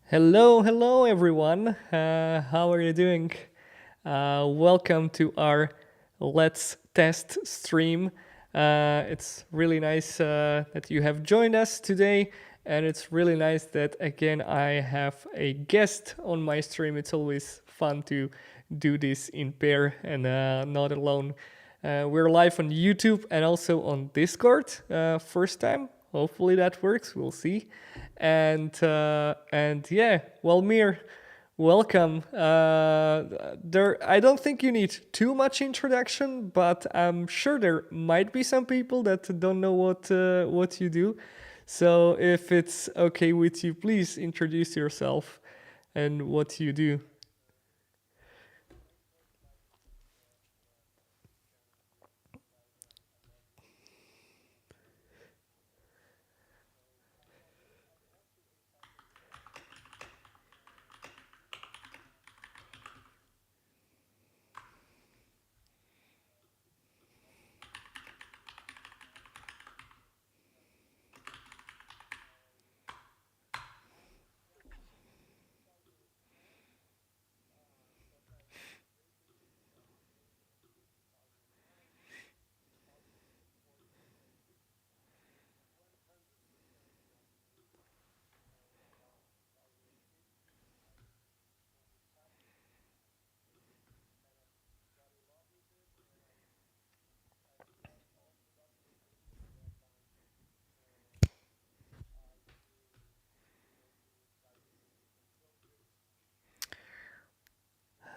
Hello everyone. How are you doing? Welcome to our Let's Test stream. It's really nice that you have joined us today, and it's really nice that again I have a guest on my stream. It's always fun to do this in pair and not alone. We're live on YouTube and also on Discord. First time. Hopefully that works. We'll see. And yeah, Walmyr, welcome. I don't think you need too much introduction, but I'm sure there might be some people that don't know what you do. So if it's okay with you, please introduce yourself and what you do.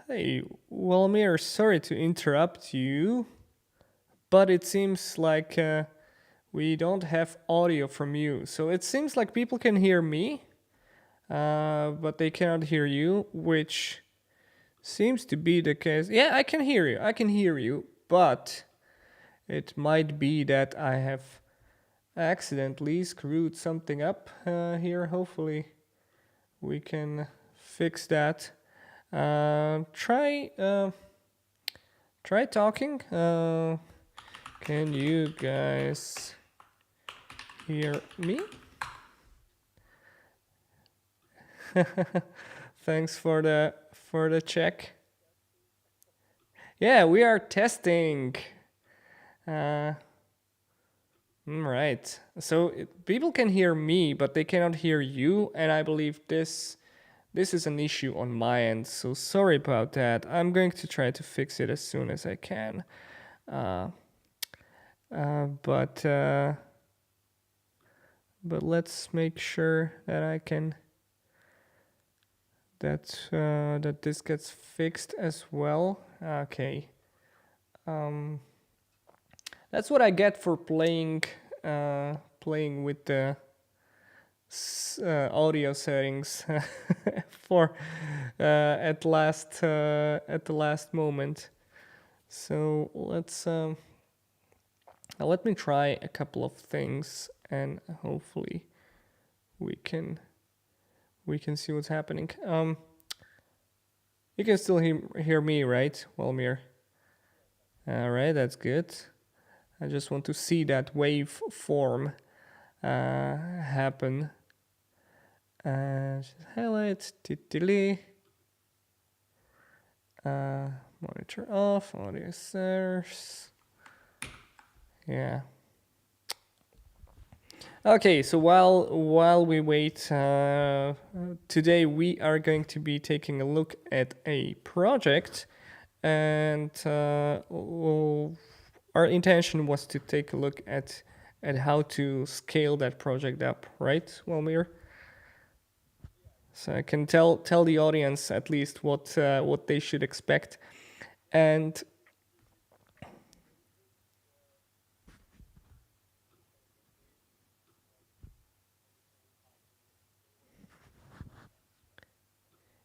Hey, Walmyr, sorry to interrupt you, but it seems like we don't have audio from you. So it seems like people can hear me, but they cannot hear you, which seems to be the case. Yeah, I can hear you. I can hear you, but it might be that I have accidentally screwed something up here. Hopefully, we can fix that. Try talking. Can you guys hear me? Thanks for the check. Yeah, we are testing. Uh, right. So people can hear me, but they cannot hear you, and I believe this is an issue on my end. So sorry about that. I'm going to try to fix it as soon as I can. Uh, but but let's make sure that I can that this gets fixed as well. Okay. Um, that's what I get for playing with the audio settings for at the last moment. So let me try a couple of things, and hopefully we can we can see what's happening. You can still hear me, right, Walmyr? All right, that's good. I just want to see that wave form happen. Highlight, delete, monitor off, audio source. Yeah. Okay, so while we wait, today we are going to be taking a look at a project, and our intention was to take a look at how to scale that project up, right, Walmyr? So I can tell the audience at least what they should expect, and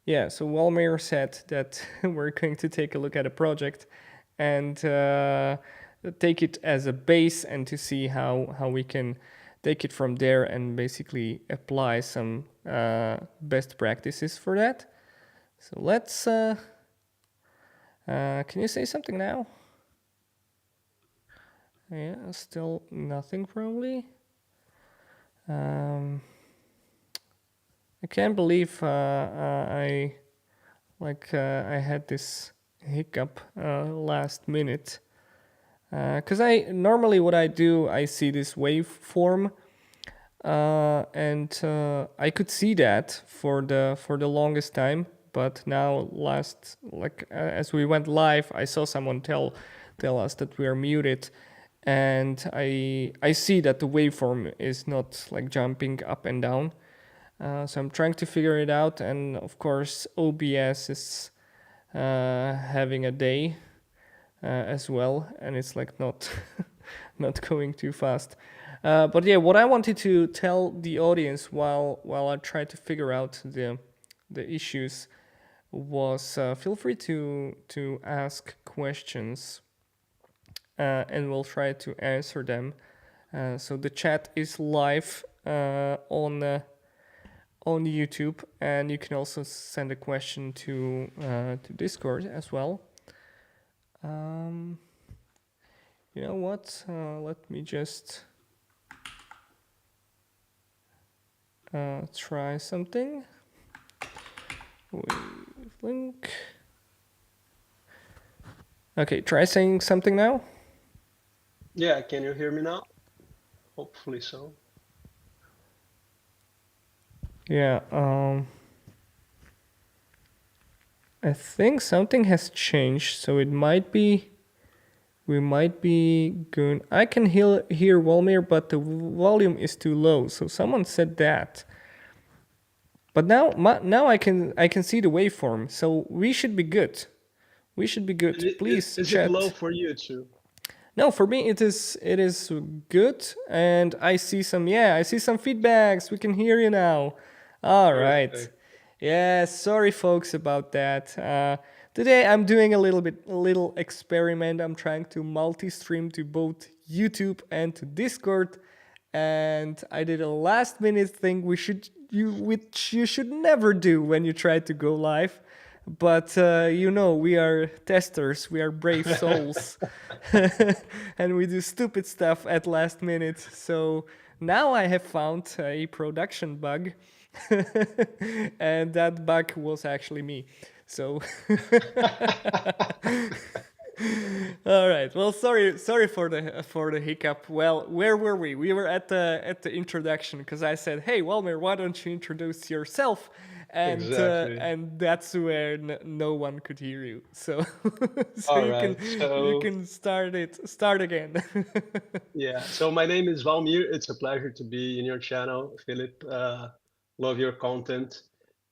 yeah. So Walmyr said that we're going to take a look at a project, and take it as a base, and to see how we can take it from there and basically apply some best practices for that. So let's. Can you say something now? Yeah, still nothing probably. Um, I can't believe I had this hiccup last minute. Because I normally what I do, I see this waveform, and I could see that for the longest time. But now, last as we went live, I saw someone tell us that we are muted, and I see that the waveform is not like jumping up and down. So I'm trying to figure it out, and of course OBS is having a day as well, and it's like not not going too fast. But yeah, what I wanted to tell the audience while I try to figure out the issues was feel free to ask questions, and we'll try to answer them. So the chat is live on YouTube, and you can also send a question to Discord as well. Um, you know what? Let me just try something. Link. Okay, try saying something now. Yeah, can you hear me now? Hopefully so. Yeah. I think something has changed, so it might be. We might be good. I can hear Walmyr, but the volume is too low. So someone said that. But now I can see the waveform, so we should be good. We should be good. Please Is it low chat. for you too? No, for me it is good, and I see some feedbacks. We can hear you now. All right. Perfect. Yeah, sorry folks about that. Today I'm doing a little experiment. I'm trying to multi-stream to both YouTube and to Discord, and I did a last minute thing which you should never do when you try to go live. But we are testers, we are brave souls, and we do stupid stuff at last minute. So now I have found a production bug, and that bug was actually me. So all right. Well, sorry for the hiccup. Well, where were we? We were at the introduction because I said, "Hey, Walmyr, why don't you introduce yourself?" Exactly. And that's where no one could hear you. So so All right. you So, can start again. yeah. So my name is Walmyr. It's a pleasure to be in your channel, Philip. Love your content.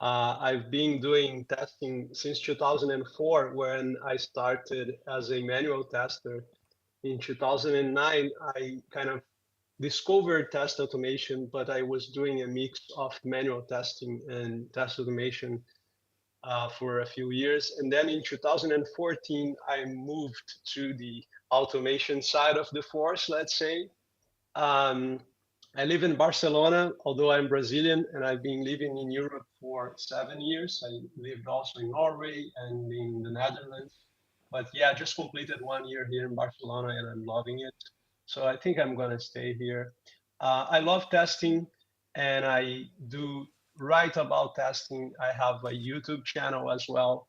I've been doing testing since 2004 when I started as a manual tester. In 2009, I kind of discovered test automation, but I was doing a mix of manual testing and test automation for a few years. And then in 2014, I moved to the automation side of the force, let's say. Um, I live in Barcelona, although I'm Brazilian, and I've been living in Europe for 7 years. I lived also in Norway and in the Netherlands. But yeah, I just completed 1 year here in Barcelona and I'm loving it. So I think I'm gonna stay here. I love testing and I do write about testing. I have a YouTube channel as well.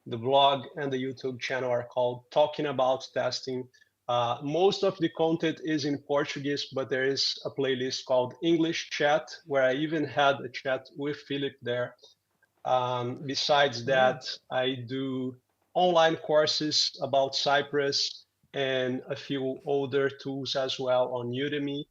The blog and the YouTube channel are called Talking About Testing. Most of the content is in Portuguese, but there is a playlist called English Chat, where I even had a chat with Philip there. Besides Yeah. that, I do online courses about Cypress and a few older tools as well on Udemy.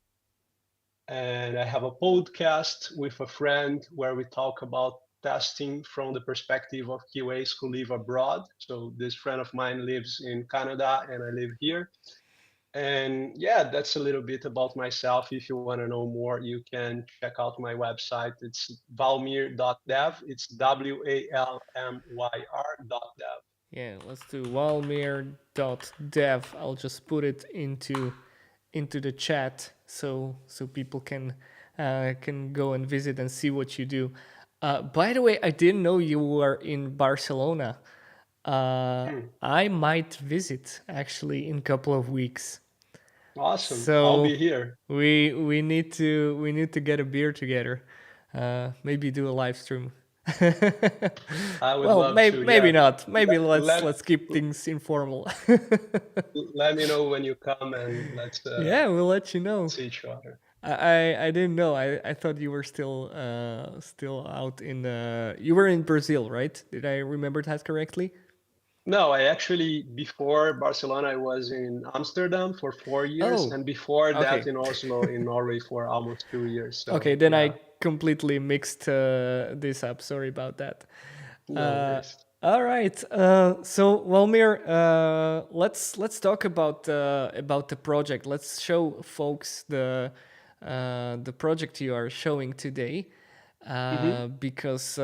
And I have a podcast with a friend where we talk about testing from the perspective of QAs who live abroad. So this friend of mine lives in Canada and I live here. And yeah, that's a little bit about myself. If you want to know more, you can check out my website. It's walmyr.dev. It's WALMYR.dev. Yeah, let's do walmir.dev. I'll just put it into the chat so people can go and visit and see what you do. By the way, I didn't know you were in Barcelona. Hmm, I might visit actually in a couple of weeks. awesome. I'll So be here. we need to get a beer together. Maybe do a live stream. I would Well, love to. maybe Yeah, not. Maybe let let's keep things informal. let me know when you come and let's Yeah, we'll let you know. see each other. I didn't know. I thought you were still out in you were in Brazil, right? Did I remember that correctly? No, I actually, before Barcelona, I was in Amsterdam for 4 years, Oh, and before that okay. in Oslo, in Norway for almost 2 years. Okay, So then I yeah, completely mixed this up. Sorry about that. no Uh, worries. all right. So Walmyr, let's talk about the project. Let's show folks the project you are showing today, Hmm. because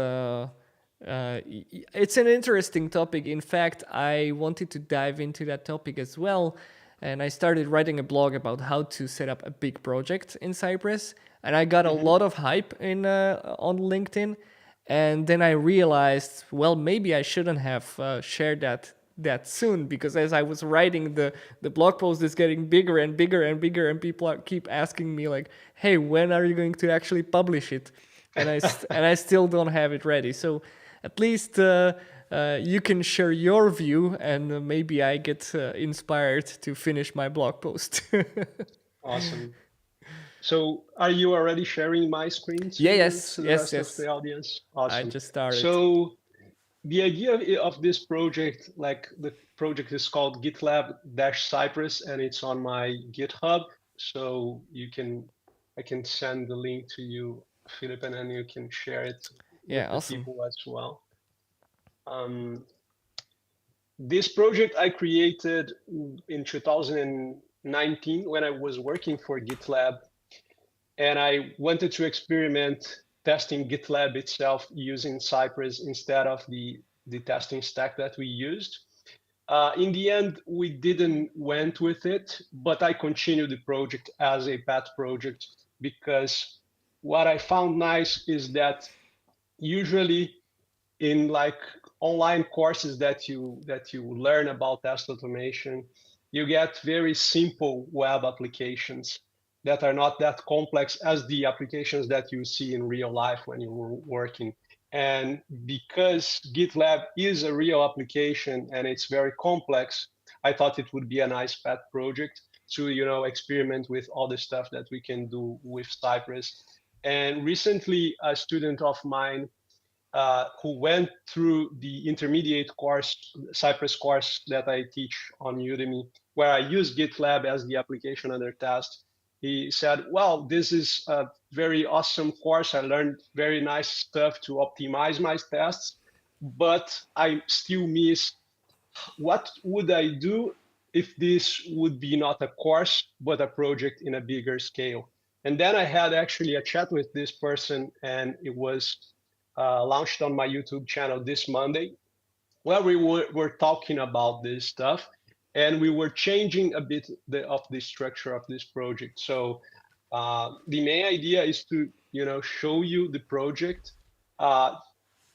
it's an interesting topic. In fact, I wanted to dive into that topic as well, and I started writing a blog about how to set up a big project in Cyprus, and I got a Hmm. lot of hype in on LinkedIn. And then I realized, well, maybe I shouldn't have shared that soon, because as I was writing, the blog post is getting bigger and bigger and bigger, and people keep asking me like, "Hey, when are you going to actually publish it?" And I still don't have it ready. So at least you can share your view, and maybe I get inspired to finish my blog post. Awesome. So are you already sharing my screen Yeah, to yes, the yes, rest of yes. the audience? I Awesome. just started. So the idea of this project, like the project is called GitLab-Cypress, and it's on my GitHub. So I can send the link to you, Philip, and then you can share it Yeah, with the awesome. people as well. Um, this project I created in 2019 when I was working for GitLab, and I wanted to experiment testing GitLab itself using Cypress instead of the testing stack that we used. In the end, we didn't went with it, but I continued the project as a pet project because what I found nice is that usually in like online courses that you learn about test automation, you get very simple web applications that are not that complex as the applications that you see in real life when you're working. And because GitLab is a real application and it's very complex, I thought it would be a nice pet project to experiment with all the stuff that we can do with Cypress. And recently, a student of mine who went through the intermediate course, Cypress course that I teach on Udemy, where I use GitLab as the application under test. He said, well, this is a very awesome course. I learned very nice stuff to optimize my tests, but I still miss what would I do if this would be not a course, but a project in a bigger scale. And then I had actually a chat with this person, and it was launched on my YouTube channel this Monday, where were talking about this stuff, and we were changing a bit of the structure of this project. So the main idea is to show you the project, uh,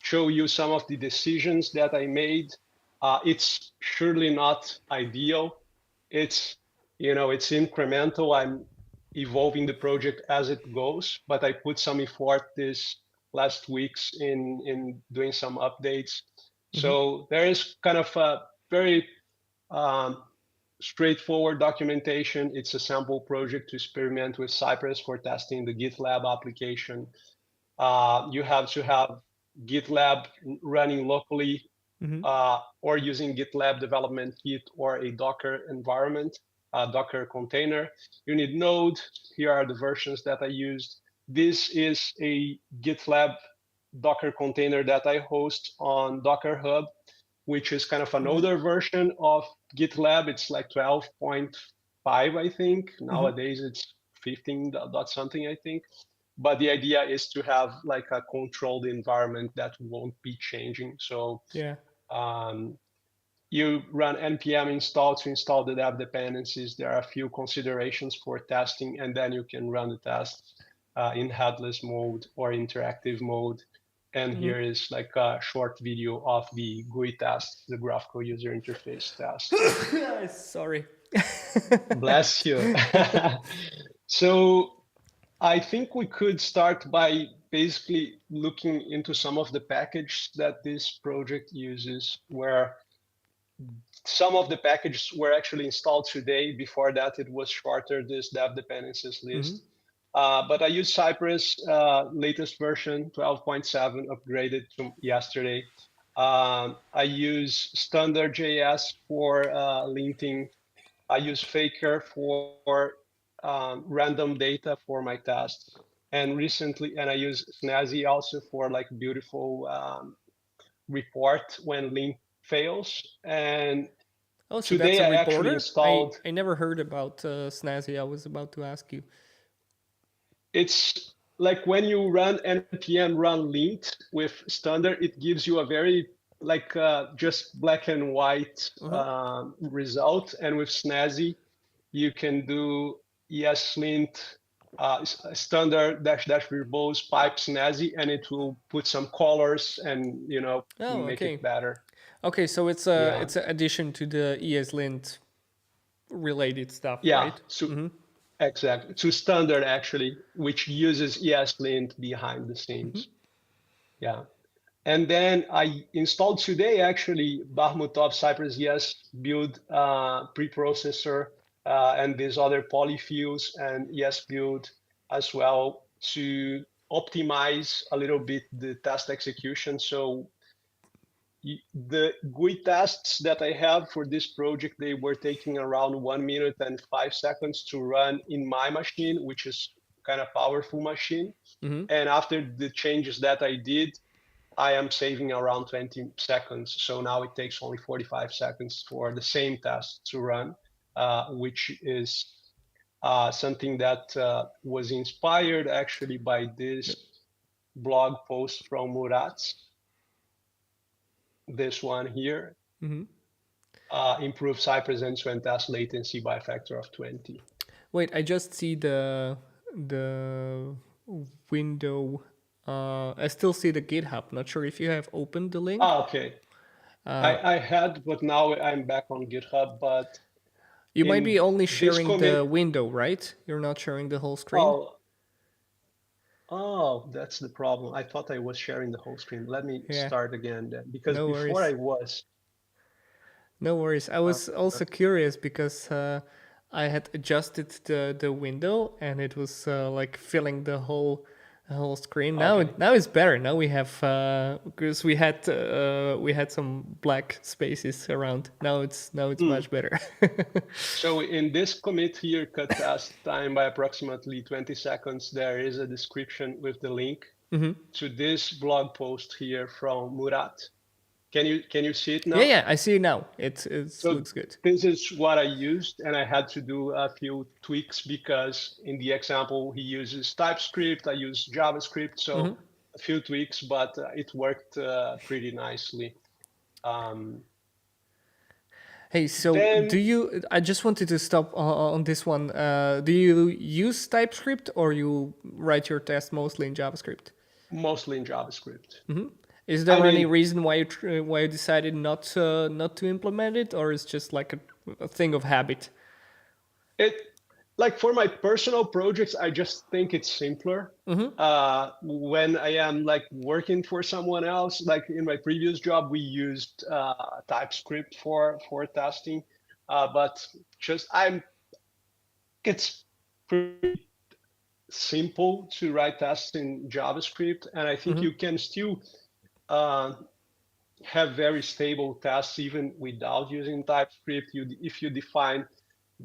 show you some of the decisions that I made. It's surely not ideal. It's it's incremental. I'm evolving the project as it goes, but I put some effort this last weeks in doing some updates. Hmm. So there is kind of a very um, straightforward documentation. It's a sample project to experiment with Cypress for testing the GitLab application. You have to have GitLab running locally, Hmm. or using GitLab development kit or a Docker environment, a Docker container. You need Node. Here are the versions that I used. This is a GitLab Docker container that I host on Docker Hub, which is kind of an Hmm. older version of GitLab. It's like 12.5, I think. Hmm. Nowadays it's 15 dot something, I think. But the idea is to have like a controlled environment that won't be changing. So Yeah. um, you run npm install to install the dev dependencies. There are a few considerations for testing, and then you can run the tests in headless mode or interactive mode. And Hmm. here is like a short video of the GUI test, the graphical user interface test. Sorry. Bless you. So I think we could start by basically looking into some of the package that this project uses, where some of the packages were actually installed today. Before that, it was shorter, this dev dependencies Mm-hmm. list. But I use Cypress latest version 12.7 upgraded to yesterday. I use standard JS for linting. I use Faker for random data for my tests. And I use Snazzy also for like beautiful report when link fails. And Oh, so that's today a I actually reporter? I installed. I never heard about Snazzy. I was about to ask you. It's like when you run npm run lint with standard, it gives you a very like just black and white Uh-huh. result. And with Snazzy, you can do ESLint standard dash dash verbose pipe Snazzy, and it will put some colors and Oh, make it okay. better. Okay, so Yeah, it's an addition to the ESLint related stuff, yeah. right? So Mm-hmm. exactly to standard actually, which uses ESLint behind the Mm-hmm. scenes. Yeah. And then I installed today actually Bahmutov Cypress ES build preprocessor and these other polyfills and ES build as well to optimize a little bit the test execution. So the GUI tests that I have for this project, they were taking around 1 minute and 5 seconds to run in my machine, which is kind of powerful machine. Mm-hmm. And after the changes that I did, I am saving around 20 seconds. So now it takes only 45 seconds for the same task to run, which is something that was inspired actually by Yep. this blog post from Murat, this one here, Mm-hmm. improve Cypress end-to-end task latency by a factor of 20. Wait, I just see the window. I still see the GitHub. Not sure if you have opened the link. Okay. Uh, I had, but now I'm back on GitHub. But you might be in only this sharing the commit, window, right? You're not sharing the whole screen. oh, Oh, that's the problem. I thought I was sharing the whole screen. Let me Yeah, start again then, because no before I worries. was. No worries. I Uh, was also curious because I had adjusted the window and it was like filling the whole screen. okay. Now it's better. Now we have because we had some black spaces around. Now it's Hmm. much better. So in this commit here, cut test time by approximately 20 seconds, there is a description with the link Hmm. to this blog post here from Murat. Can you see it Yeah, now? yeah. I see now. It So looks good. this is what I used, and I had to do a few tweaks because in the example he uses TypeScript, I use JavaScript, Hmm. so a few tweaks, but it worked pretty nicely. Um, Hey, so do then you? I just wanted to stop on this one. Do you use TypeScript or you write your test mostly in JavaScript? mostly in JavaScript. Is I there any mean, reason why you decided not to implement it, or is just like a thing of habit? it like for my personal projects, I just think it's simpler. Mm-hmm. When I am like working for someone else, like in my previous job, we used TypeScript for testing, but just I'm it's pretty simple to write tests in JavaScript, and I think Mm-hmm. you can still uh, have very stable tests even without using TypeScript. If you define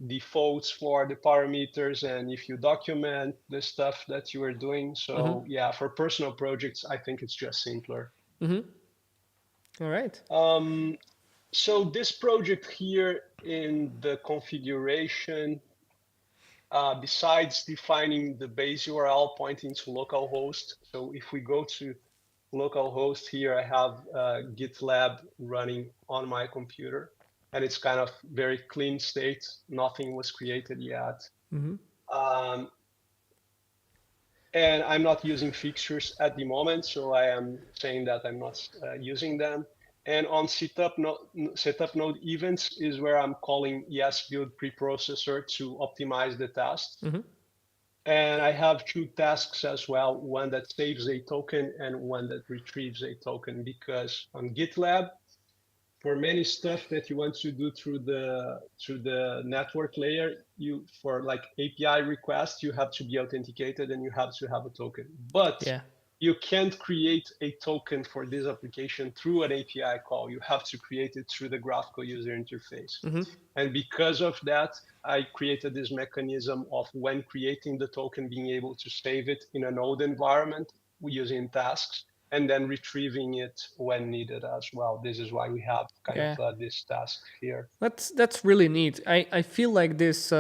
defaults for the parameters and if you document the stuff that you are doing. Mm-hmm. So yeah, for personal projects, I think it's just simpler. Mm-hmm. All right. Um, so this project here in the configuration, besides defining the base URL pointing to localhost. So if we go to localhost here, I have GitLab running on my computer, and it's kind of very clean state. Nothing was created yet. Mm-hmm. Um, and I'm not using fixtures at the moment, so I am saying that I'm not using them. And on setup node events is where I'm calling yes build preprocessor to optimize the tasks. Mm-hmm. And I have two tasks as well, one that saves a token and one that retrieves a token, because on GitLab, for many stuff that you want to do through the network layer, you for like API requests, you have to be authenticated and you have to have a token. But Yeah. you can't create a token for this application through an API call. You have to create it through the graphical user interface. Mm-hmm. And because of that, I created this mechanism of, when creating the token, being able to save it in a node environment using tasks, and then retrieving it when needed as well. This is why we have kind of Yeah. this task here. That's really neat. I feel like this.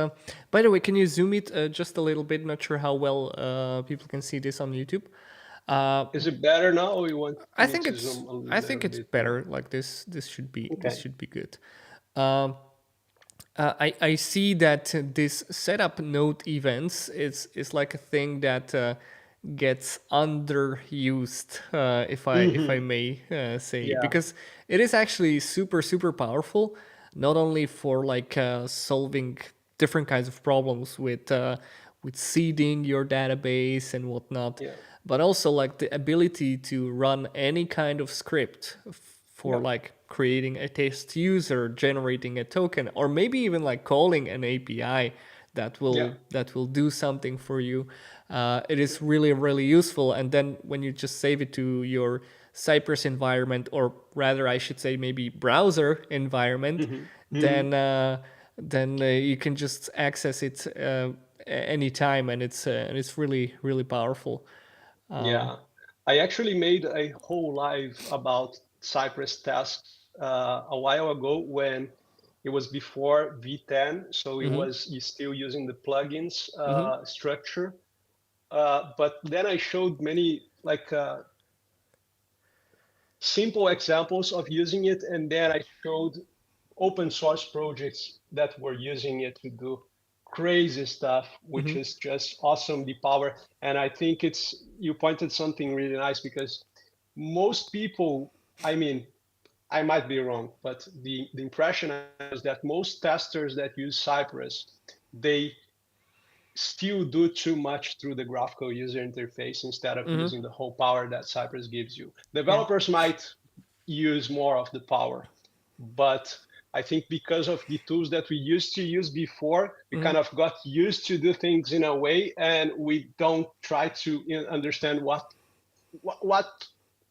By the way, can you zoom it just a little bit? Not sure how well people can see this on YouTube. Uh, Is it better now, or you want I me think to it's zoom a I little think it's bit more? better like this. This Okay. should be good. Um, I see that this setup node events is like a thing that gets underused, if I Hmm. may say, Yeah. because it is actually super powerful, not only for like solving different kinds of problems with seeding your database and whatnot, Yeah. but also like the ability to run any kind of script for Yeah. like creating a test user, generating a token, or maybe even like calling an API Yeah. that will do something for you. It Yeah. is really useful. And then when you just save it to your Cypress environment, or rather, I should say maybe browser environment, Hmm. Hmm. then you can just access it anytime, and it's really powerful. Yeah. I actually made a whole live about Cypress tasks a while ago, when it was before V10, so it Mm-hmm. was still using the plugins Mm-hmm. structure. But then I showed many like simple examples of using it, and then I showed open source projects that were using it to do crazy stuff, which Mm-hmm. is just awesome, the power. And I think it's, you pointed something really nice, because most people, I mean, I might be wrong, but the impression I have is that most testers that use Cypress, they still do too much through the graphical user interface instead of Mm-hmm. using the whole power that Cypress gives you. Yeah. Developers might use more of the power, but I think because of the tools that we used to use before, we Mm-hmm. kind of got used to do things in a way, and we don't try to understand what what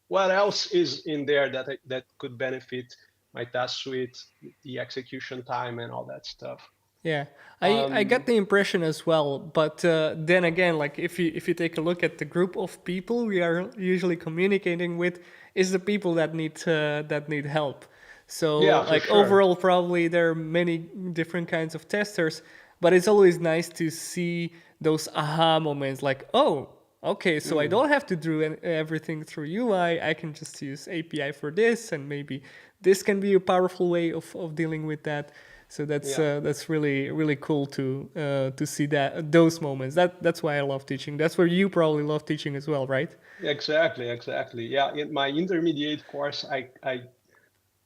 what else is in there that could benefit my task suite, the execution time, and all that stuff. Yeah, I got Um, the impression as well, but then again, like if you take a look at the group of people we are usually communicating with, is the people that need help. So yeah, for like sure. overall, probably there are many different kinds of testers, but it's always nice to see those aha moments, like, oh, okay, so I Mm, don't have to do everything through UI. I can just use API for this, and maybe this can be a powerful way of dealing with that. So yeah. that's really cool to see that those moments. That's why I love teaching. That's where you probably love teaching as well, right? Exactly, exactly. Yeah, in my intermediate course,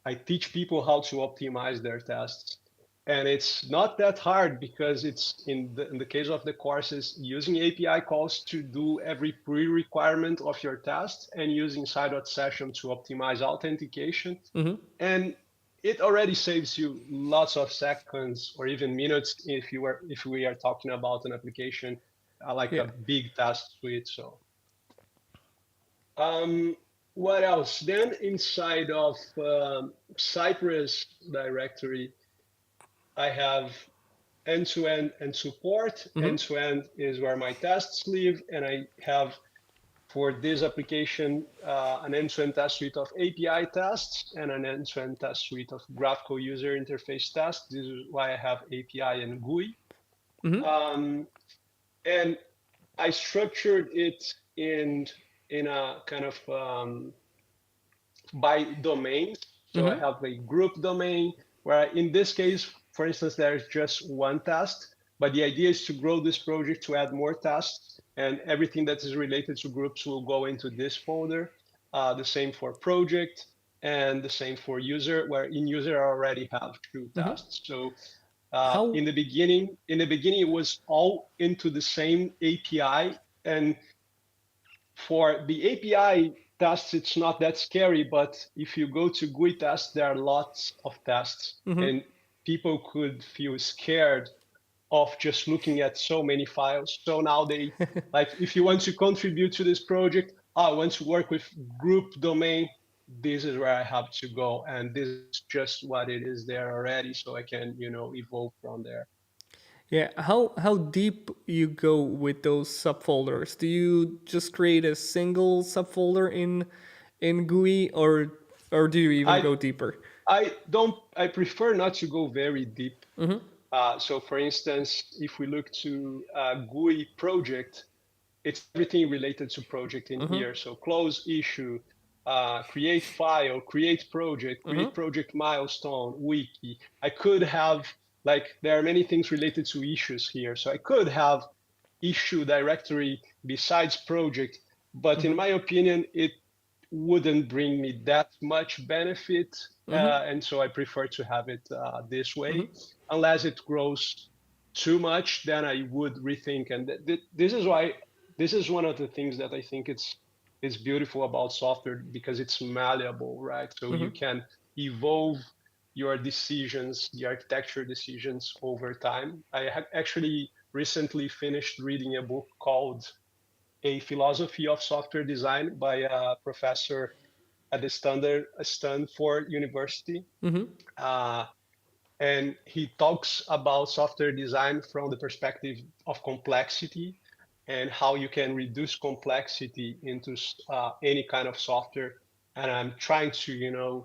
I teach people how to optimize their tests. And it's not that hard, because it's in the case of the courses, using API calls to do every pre-requirement of your test, and using side.session to optimize authentication. Mm-hmm. And it already saves you lots of seconds or even minutes if we are talking about an application like Yeah. a big task suite. So um, what else? Then inside of Cypress directory, I have end-to-end and support. Mm-hmm. End-to-end is where my tests live, and I have for this application an end-to-end test suite of API tests and an end-to-end test suite of graphical user interface tests. This is why I have API and Mm-hmm. GUI. And I structured it in a kind of by domains. So I Mm-hmm. have a group domain where, in this case, for instance, there's just one task, but the idea is to grow this project to add more tasks, and everything that is related to groups will go into this folder. The same for project, and the same for user, where in user I already have two Mm-hmm. tasks. So How? In the beginning, it was all into the same API, and for the API tests, it's not that scary. But if you go to GUI tests, there are lots of tests, Mhm. and people could feel scared of just looking at so many files. So now they, like, if you want to contribute to this project, I want to work with group domain, this is where I have to go. And this is just what it is there already. So I can, evolve from there. Yeah, how deep you go with those subfolders? Do you just create a single subfolder in GUI, or do you even I go deeper? I prefer not to go very deep. So for instance, if we look to GUI project, it's everything related to project in here. So close issue, create file, create project milestone, wiki. I could have, like, there are many things related to issues here. So I could have issue directory besides project, but in my opinion, it wouldn't bring me that much benefit. And so I prefer to have it this way. Unless it grows too much, then I would rethink. And this is why, this is one of the things that I think it's beautiful about software, because it's malleable, right? So you can evolve your decisions, the architecture decisions over time. I actually recently finished reading a book called A Philosophy of Software Design by a professor at the Stanford University. Uh, and he talks about software design from the perspective of complexity and how you can reduce complexity into any kind of software. And I'm trying to,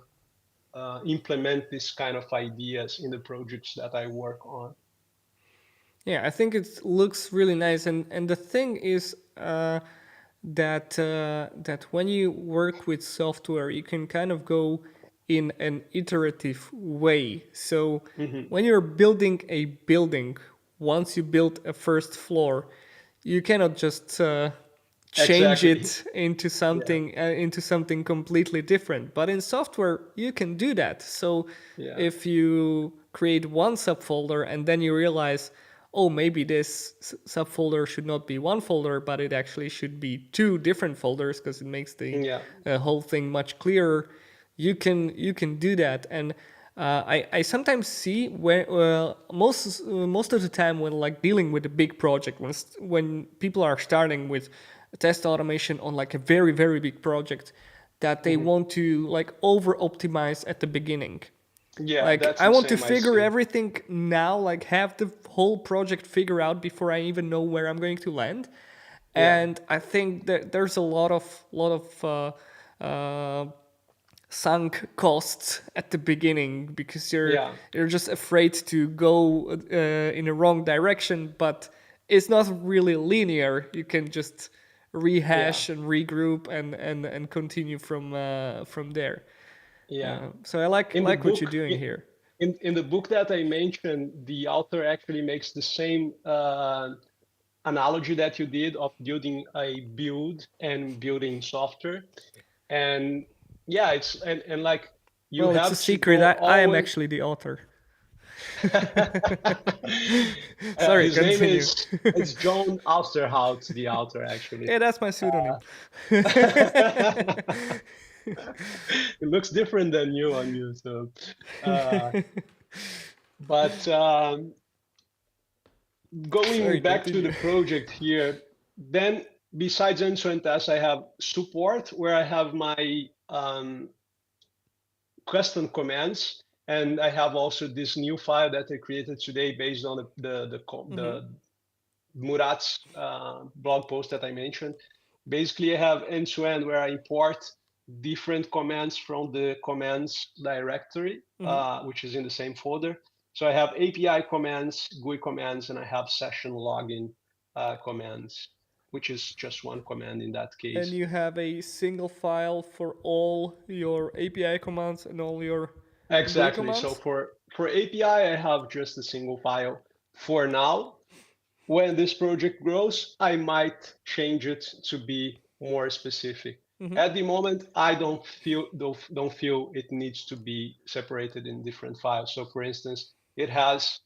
implement this kind of ideas in the projects that I work on. Yeah, I think it looks really nice, and the thing is that when you work with software, you can kind of go in an iterative way. So Hmm. when you're building a building, once you build a first floor, you cannot just change Exactly. it into Yeah. something completely different. But in software, you can do that. So Yeah. if you create one subfolder and then you realize, oh, maybe this subfolder should not be one folder, but it actually should be two different folders because it makes the Yeah. whole thing much clearer. You can do that, and I sometimes see when most of the time when like dealing with a big project, when people are starting with test automation on like a very big project, that they Hmm. want to like over optimize at the beginning. Yeah, Like that's I the want to same I figure see. everything now, like have the whole project figured out before I even know where I'm going to land. Yeah. And I think that there's a lot of sunk costs at the beginning because Yeah. you're just afraid to go in a wrong direction, but it's not really linear. You can just Yeah. rehash and regroup and continue from there. Yeah. So I like In the like what you're book, doing here. in the book that I mentioned, the author actually makes the same analogy that you did of building a build and building software. And yeah, and like you Well, it's a have to secret. go I am always. actually the author. Sorry, His name continue. is it's John Austerhout, the author actually. Yeah, that's my pseudonym. It looks different than you on YouTube. Uh, but Sorry, going back to the continue. project here, then besides end-to-end tests, I have support where I have my custom commands, and I have also this new file that I created today based on the Murat's blog post that I mentioned. Basically, I have end-to-end where I import different commands from the commands directory, which is in the same folder. So I have API commands, GUI commands, and I have session login commands, which is just one command in that And case. you have a single file for all your API commands and all your GUI Exactly. So commands. for API, I have just a single file for now. When this project grows, I might change it to be more specific. At the moment, I don't feel it needs to be separated in different files. So for instance, it has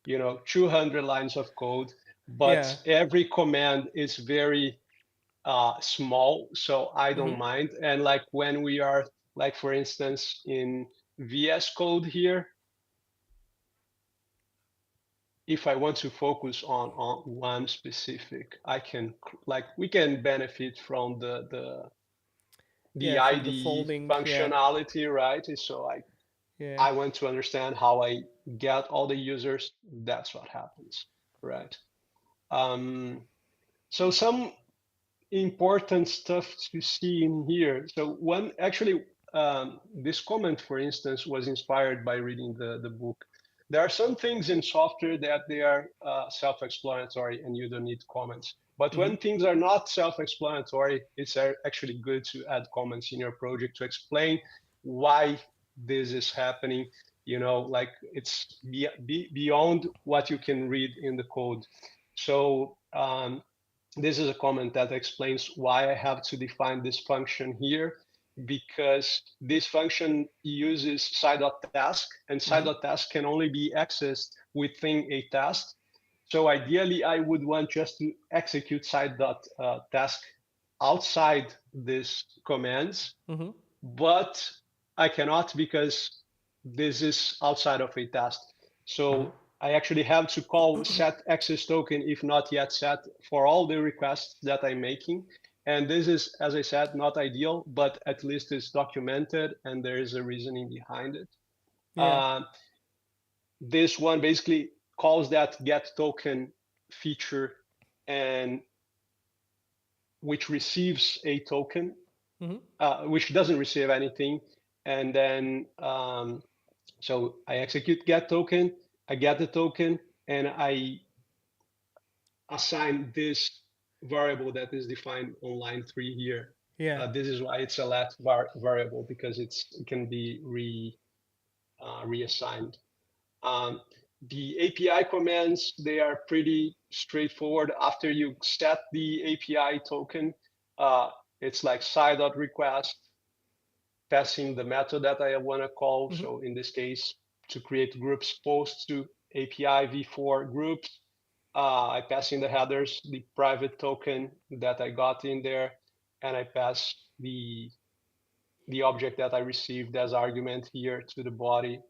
200 lines of code, but Yeah. every command is very small, so I don't Mm-hmm. mind. And like when we are, like for instance, in VS Code here, if I want to focus on one specific, I can like we can benefit from the Yeah, from the IDE folding. Yeah. functionality, right? So Yeah. I want to understand how I get all the users. That's what happens, right? Um, so some important stuff to see in here. So one actually, this comment, for instance, was inspired by reading the book. There are some things in software that they are self-explanatory and you don't need comments. But Mm-hmm. when things are not self-explanatory, it's actually good to add comments in your project to explain why this is happening. Like it's beyond what you can read in the code. So this is a comment that explains why I have to define this function here, because this function uses side.task, and Mm-hmm. side.task can only be accessed within a task. So ideally, I would want just to execute side.task outside these commands, Mm-hmm. but I cannot because this is outside of a task. Mm-hmm. So I actually have to call set access token if not yet set for all the requests that I'm making. And this is, as I said, not ideal, but at least it's documented and there is a reasoning behind it. Yeah. Uh, this one basically calls that get token feature, and which receives a token, Mm-hmm. which doesn't receive anything. And then, so I execute get token, I get the token, and I assign this variable that is defined on line 3 here. Yeah. This is why it's a let variable, because it can be reassigned. Um, the API commands, they are pretty straightforward. After you set the API token, uh, it's like side.request, passing the method that I want to call. Mm-hmm. So in this case, to create groups post to API v4 groups, I pass in the headers the private token that I got in there, and I pass the object that I received as argument here to the body.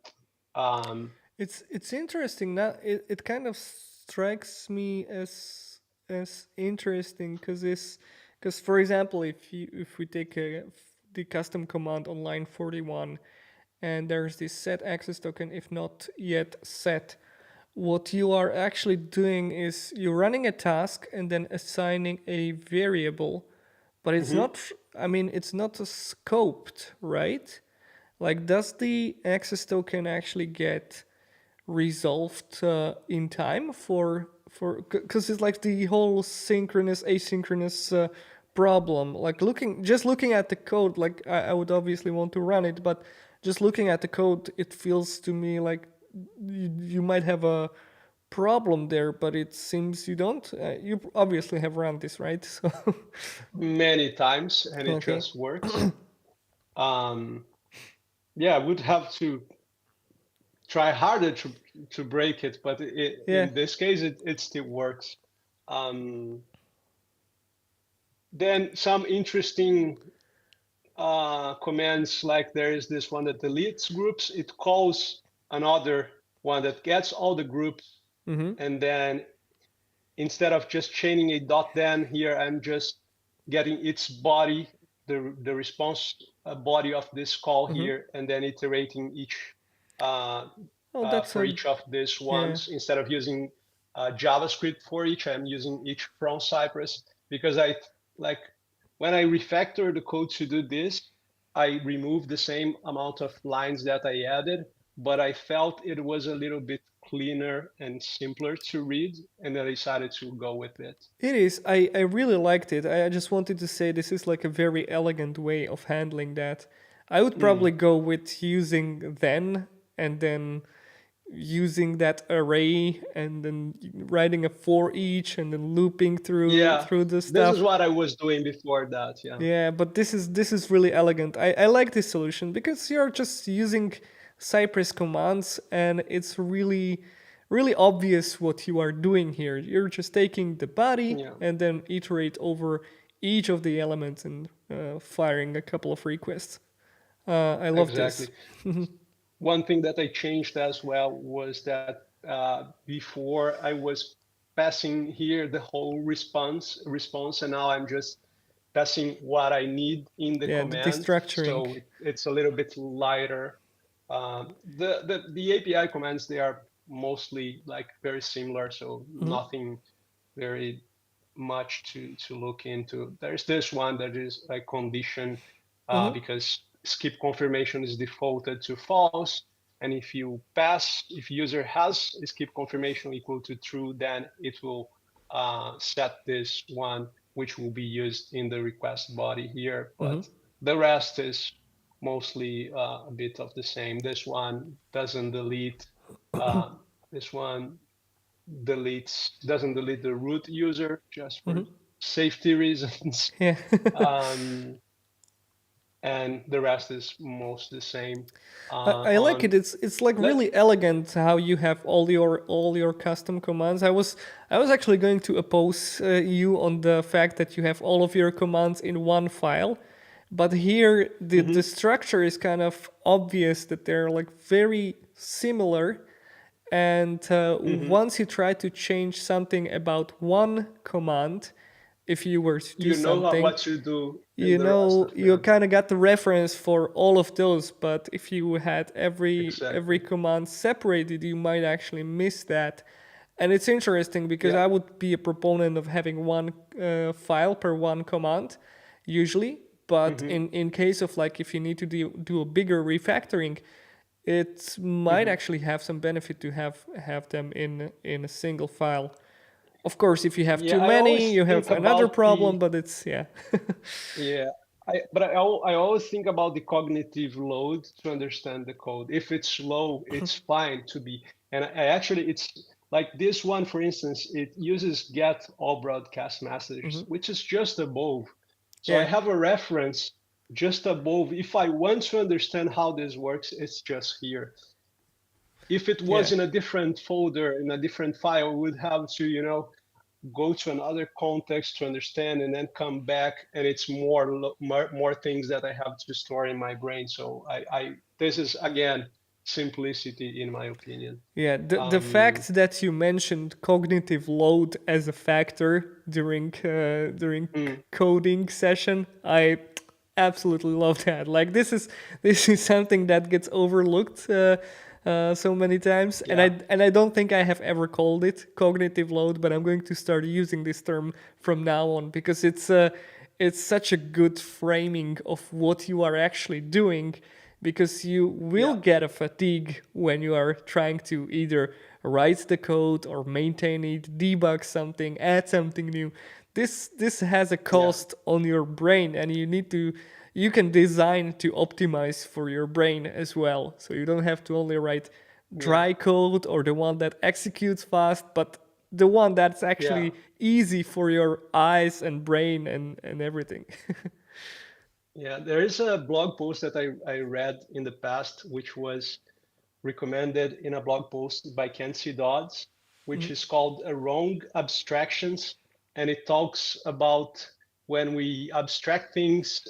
Um, It's interesting that it kind of strikes me as interesting because for example if we take the custom command on line 41 and there's this set access token if not yet set, what you are actually doing is you're running a task and then assigning a variable, but it's mhm. not, I mean, it's not scoped, right? Like, does the access token actually get resolved in time for because it's like the whole synchronous asynchronous problem, like looking at the code, like I would obviously want to run it, but just looking at the code it feels to me like you might have a problem there, but it seems you don't. You obviously have run this, right? So Many times, and it okay. just works. Um, yeah, I would have to try harder to break it, but Yeah. in this case, it still works. Um, then some interesting commands, like there is this one that deletes groups. It calls another one that gets all the groups, Mm-hmm. and then instead of just chaining a dot then here, I'm just getting its body, the response body of this call Mm-hmm. here, and then iterating uh, Oh, that's for a each of these yeah. ones. Instead of using JavaScript for each, I'm using each from Cypress, because I like when I refactor the code to do this, I remove the same amount of lines that I added, but I felt it was a little bit cleaner and simpler to read, and I decided to go with it. It is. I really liked it. I just wanted to say this is like a very elegant way of handling that. I would probably Mm. go with using then and then using that array and then writing a for each and then looping through Yeah, through the this is stuff. what I was doing before that. Yeah. Yeah, but this is really elegant. I like this solution because you're just using Cypress commands and it's really really obvious what you are doing here. You're just taking the body Yeah, and then iterate over each of the elements and firing a couple of requests. I love this. exactly. One thing that I changed as well was that before I was passing here the whole response, and now I'm just passing what I need in the Yeah, the command. destructuring. So it's a little bit lighter. The API commands, they are mostly like very similar, so Mm-hmm. nothing very much to look into. There's this one that is like condition Mm-hmm. because skip confirmation is defaulted to false. And if you pass, if user has skip confirmation equal to true, then it will set this one, which will be used in the request body here. Mm-hmm. But the rest is mostly a bit of the same. This one doesn't delete. Uh, this one doesn't delete the root user just for Mm-hmm. safety reasons. Yeah. um, and the rest is most the same. I like it. On It's like let's really elegant how you have all your custom commands. I was actually going to oppose you on the fact that you have all of your commands in one file, but here the Mhm, structure is kind of obvious that they're like very similar. And mhm. once you try to change something about one command, if you were to do You know something, what to do in you the rest know of you them. kind of got the reference for all of those, but if you had every Exactly. command separated, you might actually miss that. And it's interesting because Yeah. I would be a proponent of having one file per one command usually, but Hmm. in case of like if you need to do a bigger refactoring, it might Hmm. actually have some benefit to have them in a single file. Of course, if you have Yeah, too I many, always you think have another about problem, the but it's yeah. yeah. I always think about the cognitive load to understand the code. If it's slow, it's fine to be. And I actually, it's like this one, for instance, it uses get all broadcast messages, Hmm. which is just above. So I Yeah, have a reference just above. If I want to understand how this works, it's just here. If it yeah. was in a different folder, in a different file, we would have to, go to another context to understand and then come back, and it's more things that I have to store in my brain. So I this is again simplicity in my opinion. Yeah, the um fact that you mentioned cognitive load as a factor during mm, coding session, I absolutely love that. Like this is something that gets overlooked so many times, yeah, and I don't think I have ever called it cognitive load, but I'm going to start using this term from now on because it's such a good framing of what you are actually doing because you will yeah, get a fatigue when you are trying to either write the code or maintain it, debug something, add something new. This has a yeah, cost on your brain, and you can design to optimize for your brain as well. So you don't have to only write yeah, dry code or the one that executes fast, but the one that's yeah, actually easy for your eyes and brain and everything. yeah. There is a blog post that I read in the past, which was recommended in a blog post by Kenzie Dodds, which is called Wrong Abstractions. And it talks about when we abstract things,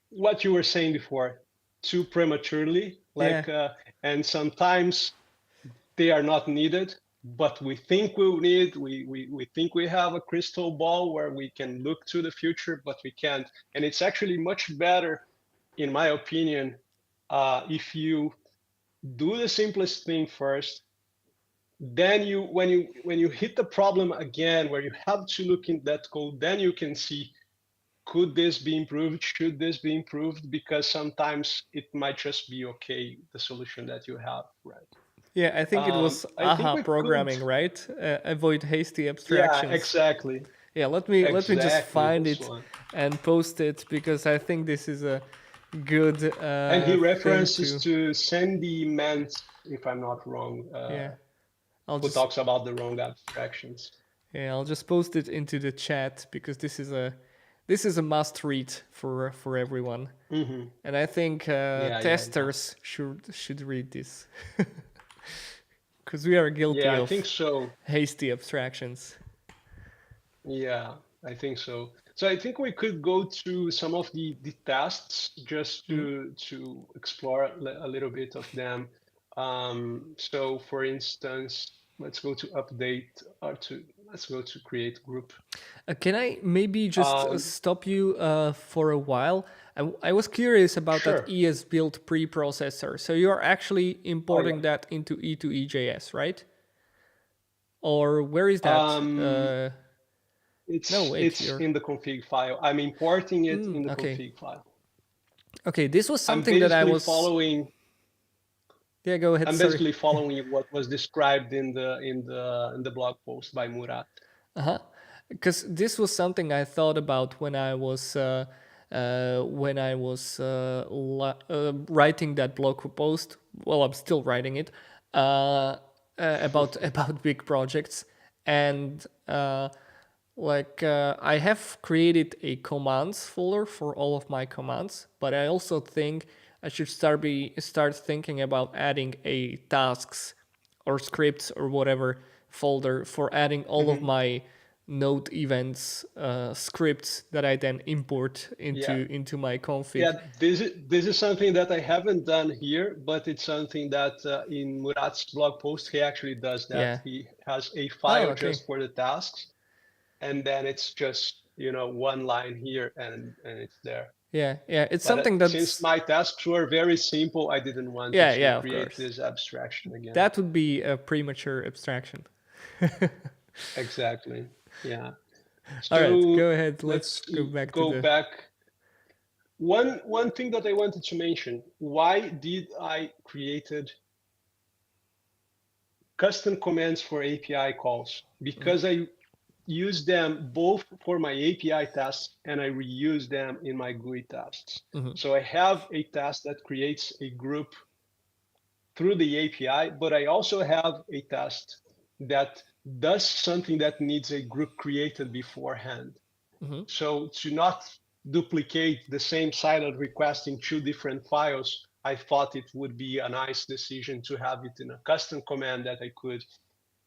what you were saying before, too prematurely, Yeah. and sometimes they are not needed, but we think we'll need, we think we have a crystal ball where we can look to the future, but we can't. And it's actually much better, in my opinion, if you do the simplest thing first, then when you hit the problem again where you have to look in that code, then you can see, could this be improved, should this be improved, because sometimes it might just be okay, the solution that you have, right? Yeah, I think it was I think AHA we could. programming, right? Avoid hasty Yeah, abstractions. exactly, Yeah, let me just exactly find this it one. and post it because I think this is a good And he thing references to. to Sandy Mantz, if I'm not wrong, Yeah, I'll who just talks about the wrong abstractions. yeah I'll just post it into the chat because this is a must read for everyone, Hmm. and I think Yeah, yeah, yeah. testers should read this. because we are guilty Yeah, I think of so. hasty abstractions. Yeah, I think so. So I think we could go to some of the tasks just Mhm. to explore a little bit of them. So for instance, let's go to update or to let's go to create group. Can I maybe just Um, stop you for a while? I was curious about that sure. ES build preprocessor. So you are actually Oh yeah. importing that into E2EJS, right? Or where is that? Um, No, wait, it's you're. in the config file. I'm importing it in the Okay. config file. Okay, this was I'm something that I basically was. following Yeah, go ahead, I'm sorry. basically following what was described in the blog post by Murat. Uh-huh. Because this was something I thought about when I was writing that blog post. Well, I'm still writing it about about big projects, and I have created a commands folder for all of my commands, but I also think I should start thinking about adding a tasks or scripts or whatever folder for adding all of Mhm. my node events scripts that I then import Yeah, into my yeah. config. This is something that I haven't done here, but it's something that in Murat's blog post he actually does that. Yeah. He has a Oh, file okay. just for the tasks, and then it's just one line here and it's there. Yeah, yeah. It's But something since that's my tasks were very simple, I didn't want yeah, to yeah. Of create course, this abstraction again. that would be a premature abstraction. Exactly. Yeah. All right, So go ahead. Let's let's go back to go the. back. One thing that I wanted to mention, why did I created custom commands for API calls? Mhm, Because I use them both for my API tasks and I reuse them in my GUI tasks. mhm, So I have a task that creates a group through the API, but I also have a task that does something that needs a group created beforehand. mhm, So to not duplicate the same silent request in two different files, I thought it would be a nice decision to have it in a custom command that I could.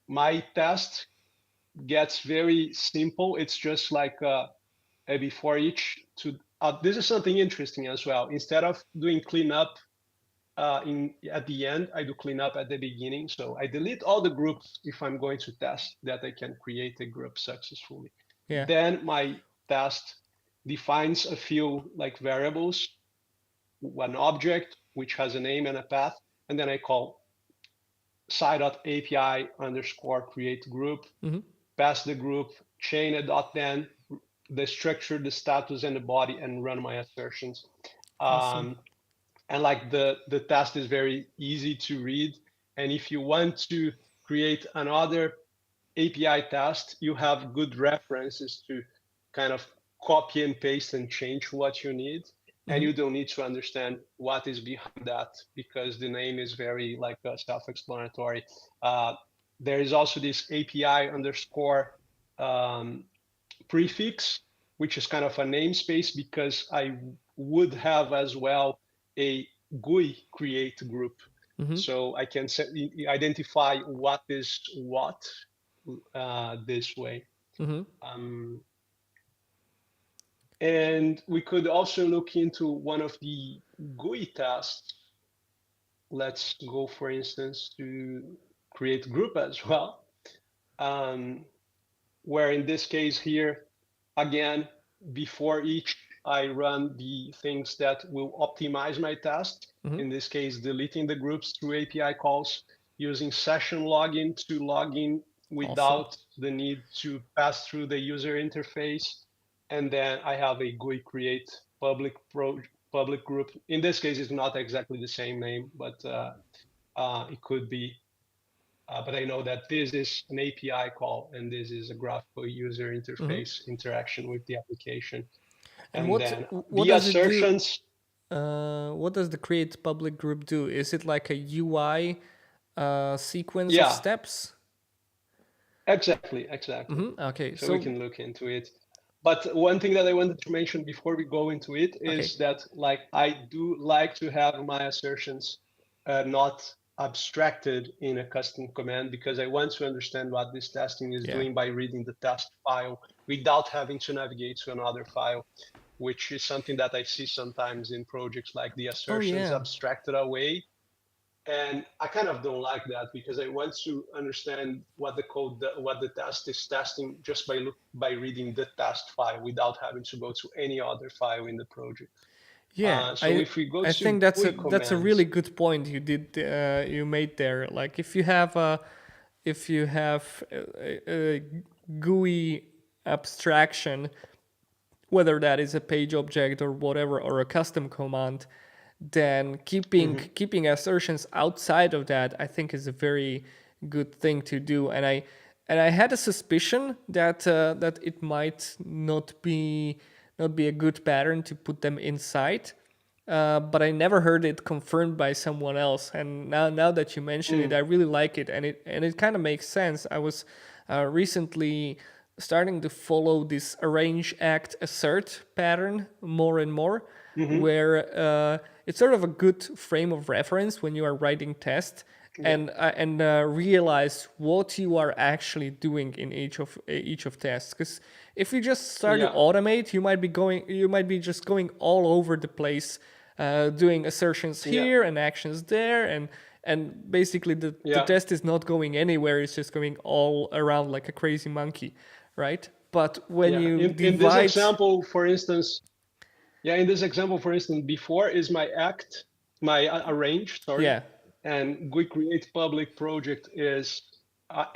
My test gets very simple. It's just like a before each to. This is something interesting as well. Instead of doing cleanup at the end, I do cleanup at the beginning. So I delete all the groups if I'm going to test that I can create a group successfully. yeah. Then my test defines a few like variables, one object which has a name and a path, and then I call sci.api underscore create group, Mhm. pass the group, chain a dot then, the structure, the status, and the body, and run my assertions. Awesome. Um, and like the test is very easy to read. And if you want to create another API test, you have good references to kind of copy and paste and change what you need. And Mhm, you don't need to understand what is behind that because the name is very like self-explanatory. There is also this API underscore um, prefix, which is kind of a namespace because I would have as well a GUI create group. mhm, So I can identify what is what this way. mhm, Um, and we could also look into one of the GUI tasks. Let's go, for instance, to create group as well, where in this case here, again, before each, I run the things that will optimize my task. mhm. In this case, deleting the groups through API calls, using session login to log in Awesome. without the need to pass through the user interface. And then I have a GUI create public group. In this case, it's not exactly the same name, but it could be. But I know that this is an API call and this is a graphical user Mhm. interface interaction with the application. And And then what the does it do? assertions, What does the create public group do? Is it like a UI sequence of yeah, steps? exactly. Okay, So we so can look into it. But one thing that I wanted to mention before we go into it okay. is that like I do like to have my assertions not abstracted in a custom command because I want to understand what this testing is Yeah. doing by reading the test file without having to navigate to another file, which is something that I see sometimes in projects like the Oh assertions yeah. abstracted away. And I kind of don't like that because I want to understand what the code, what the test is testing just by reading the test file without having to go to any other file in the project. Yeah, So if we go I to think that's GUI a really commands, good point you made there. Like if you have a GUI abstraction, whether that is a page object or whatever or a custom command, then mhm, keeping assertions outside of that, I think, is a very good thing to do. And I had a suspicion that that it might not be a good pattern to put them inside. But I never heard it confirmed by someone else. And now that you mention it, I mm, really like it, and it kind of makes sense. I was recently starting to follow this arrange, act, assert pattern more and more, mhm, where it's sort of a good frame of reference when you are writing tests yeah, and realize what you are actually doing in each of tests. Because if you just start to yeah, automate, you might be just going all over the place, doing assertions yeah, here and actions there, and basically the yeah, test is not going anywhere. It's just going all around like a crazy monkey, right? But when yeah. you In this divide, example, for instance, yeah, in this example, for instance, before is my act, my arrange, sorry, yeah, and GUI create public project is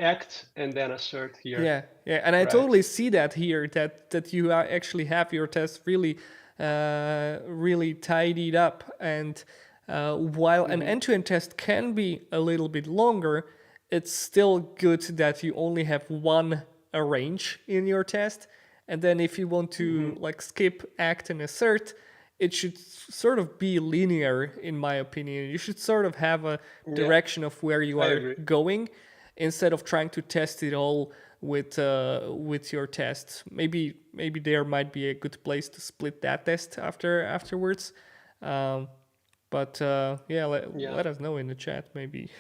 act and then assert here, yeah, and I right? totally see that here that you actually have your test really, really tidied up, and while an Hmm. end-to-end test can be a little bit longer, it's still good that you only have one arrange in your test, and then if you want to Hmm. like skip, act, and assert, it should sort of be linear, in my opinion. You should sort of have a Yeah, direction of where you I are agree. going instead of trying to test it all with your tests. Maybe there might be a good place to split that test afterwards. Um, but yeah, Yeah. let us know in the chat maybe.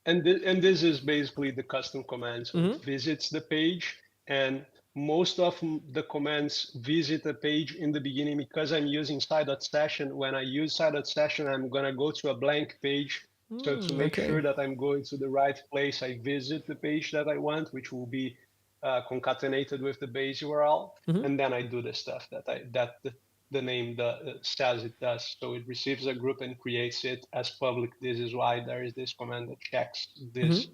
And this is basically the custom command. So it Hmm. visits the page, and most of the commands visit the page in the beginning because I'm using site.session. When I use site.session, I'm gonna go to a blank page. So to make Okay. sure that I'm going to the right place, I visit the page that I want, which will be concatenated with the base URL, Hmm. and then I do the stuff that the name says it does. So it receives a group and creates it as public. This is why there is this command that checks Hmm. this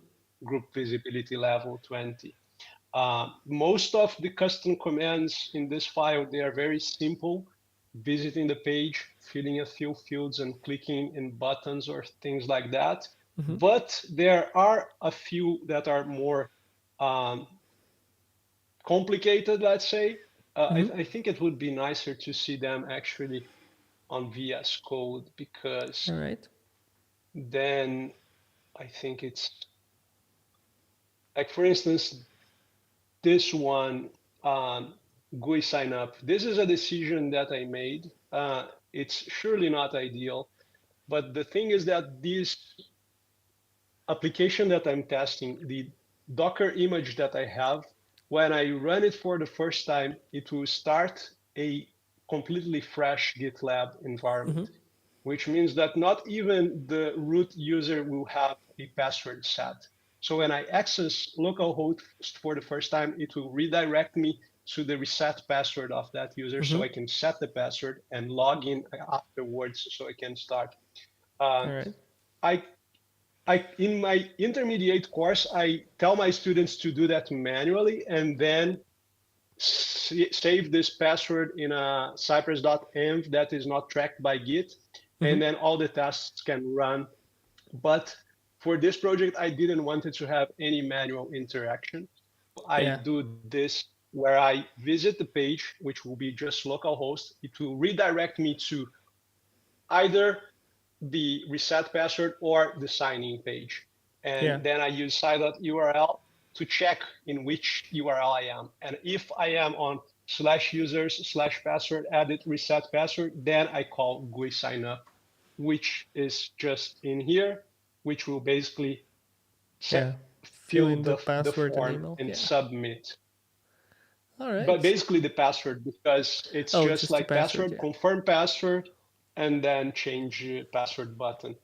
group visibility level 20. Most of the custom commands in this file, they are very simple. Visiting the page, filling a few fields and clicking in buttons or things like that. Hmm. But there are a few that are more um, complicated, let's say. Hmm. I think it would be nicer to see them actually on VS Code because All right. then I think it's like, for instance, this one, GUI sign up. This is a decision that I made. It's surely not ideal, but the thing is that this application that I'm testing, the Docker image that I have, when I run it for the first time, it will start a completely fresh GitLab environment, which means that not even the root user will have a password set. So when I access localhost for the first time, it will redirect me to the reset password of that user so Hmm. I can set the password and log in afterwards so I can start. All Um, right. I in my intermediate course, I tell my students to do that manually and then save this password in a cypress.env that is not tracked by Git, Hmm. and then all the tests can run. But for this project, I didn't want it to have any manual interaction. I Yeah. do this where I visit the page, which will be just localhost. It will redirect me to either the reset password or the sign in page. Yeah. And then I use site.url to check in which URL I am. And if I am on /users/password edit reset password, then I call GUI sign up. which is just in here, which will basically Yeah. Fill fill in the the password and form email. and Yeah. submit. All But right. basically the password, because it's Oh, just just the like password. password, Yeah. confirm password, and then change password button.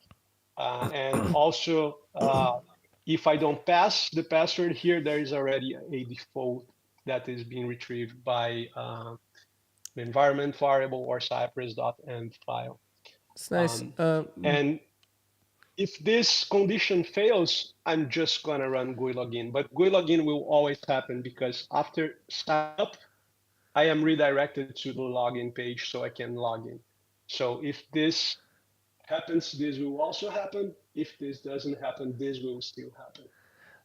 And also, if I don't pass the password here, there is already a default that is being retrieved by the environment variable or cypress.env file. It's nice. Um, and if this condition fails, I'm just gonna run GUI login. But GUI login will always happen because after sign up, I am redirected to the login page so I can log in. So if this happens, this will also happen. If this doesn't happen, this will still happen.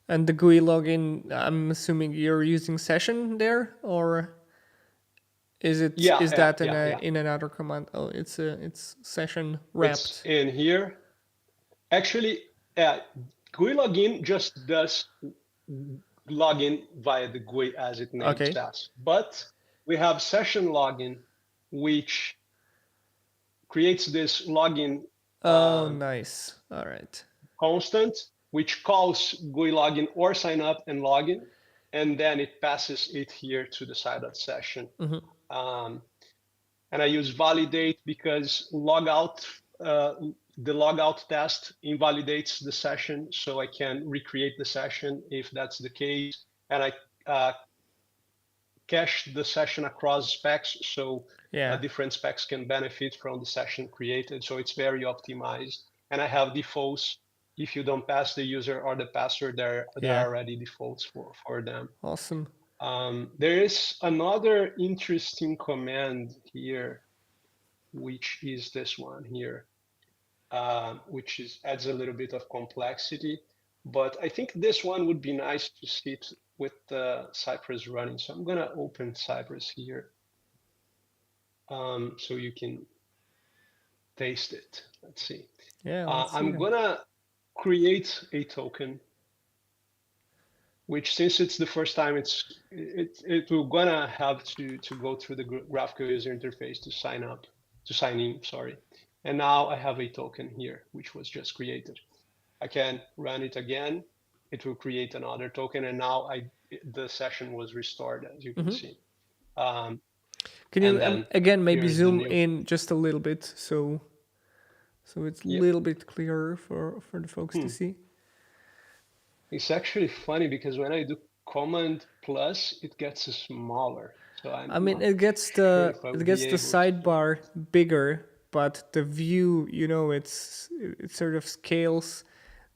And the GUI login, I'm assuming you're using session there, or Yeah, is yeah, that yeah, yeah. in another command? Oh, it's session It's wrapped. in here. Actually, GUI login just does login via the GUI as its name Okay. says. But we have session login, which creates this login Oh, nice. All right. constant, which calls GUI login or sign up and login, and then it passes it here to the side.session. Um, and I use validate because logout, the logout test invalidates the session, so I can recreate the session if that's the case. And I cache the session across specs, so Yeah. different specs can benefit from the session created. So it's very optimized. And I have defaults. If you don't pass the user or the password, there are Yeah. already defaults for them. Awesome. There is another interesting command here, which is this one here, which adds a little bit of complexity. But I think this one would be nice to sit with Cypress running. So I'm going to open Cypress here so you can taste it. Let's see. Yeah. Let's see I'm them. going to create a token, which since it's the first time, it will gonna have to go through the graphical user interface to sign in, sorry. And now I have a token here, which was just created. I can run it again. It will create another token, and now the session was restored, as you can see. Um, Can you and then again here maybe is the zoom new. in just a little bit so it's a Yeah. little bit clearer for the folks to Hmm. see? It's actually funny because when I do Command plus, it gets smaller. So I I'm mean, not sure if I will it be gets the able to. sidebar bigger, but the view, it sort of scales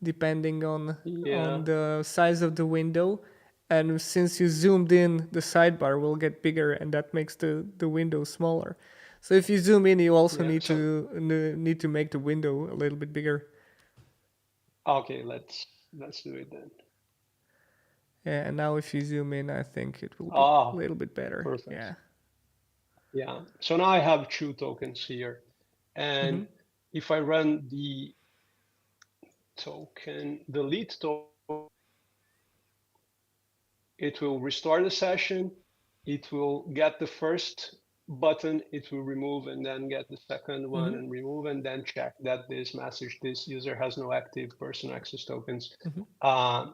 depending Yeah. on the size of the window. And since you zoomed in, the sidebar will get bigger, and that makes the window smaller. So if you zoom in, you also Yeah. So need to make the window a little bit bigger. okay, let's do it then. Yeah, and now if you zoom in, I think it will be a Ah, little bit better. perfect. Yeah. Yeah. So now I have two tokens here, Mm-hmm. and if I run the lead token, it will restore the session. It will get the first button, it will remove and then get the second one Mm-hmm. and remove and then check that this user has no active person access tokens Mm-hmm. uh,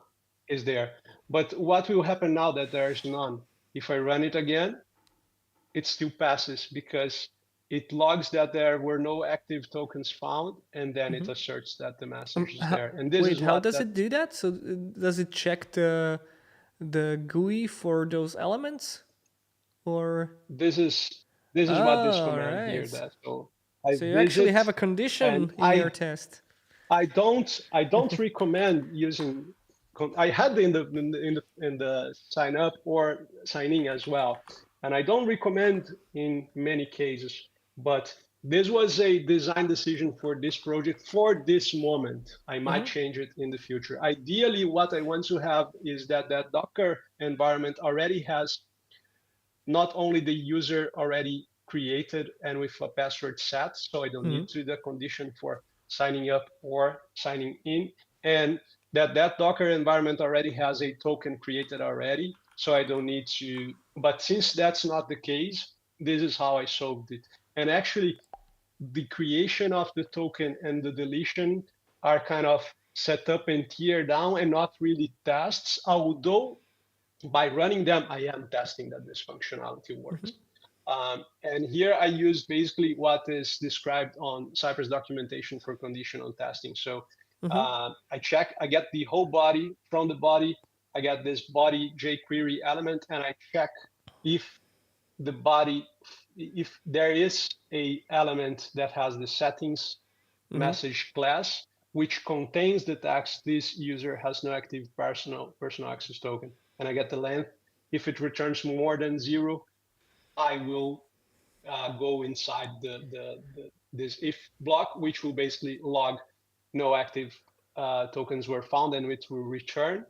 is there. But what will happen now that there is none? If I run it again, it still passes because it logs that there were no active tokens found, and then it asserts that the message is there. And this Wait, is how what does that it do that? So does it check the GUI for those elements, or this is this is what this oh, command here right? does. So I So you actually visit have a and condition in your test. I don't recommend using. I had in the sign up or signing as well, and I don't recommend in many cases. But this was a design decision for this project for this moment. I might Mm-hmm. change it in the future. Ideally, what I want to have is that Docker environment already has not only the user already created and with a password set, so I don't need Mm-hmm. to do the condition for signing up or signing in, and that Docker environment already has a token created already, so I don't need to. But since that's not the case, this is how I solved it. And actually, the creation of the token and the deletion are kind of set up and tiered down and not really tests, although by running them, I am testing that this functionality works. And here I use basically what is described on Cypress documentation for conditional testing. So I get the whole body. From the body, I get this body jQuery element, and I check if the body, if there is a element that has the settings message class, which contains the text, this user has no active personal access token. And I get the length. If it returns more than 0, I will go inside this if block, which will basically log no active tokens were found, and it will return.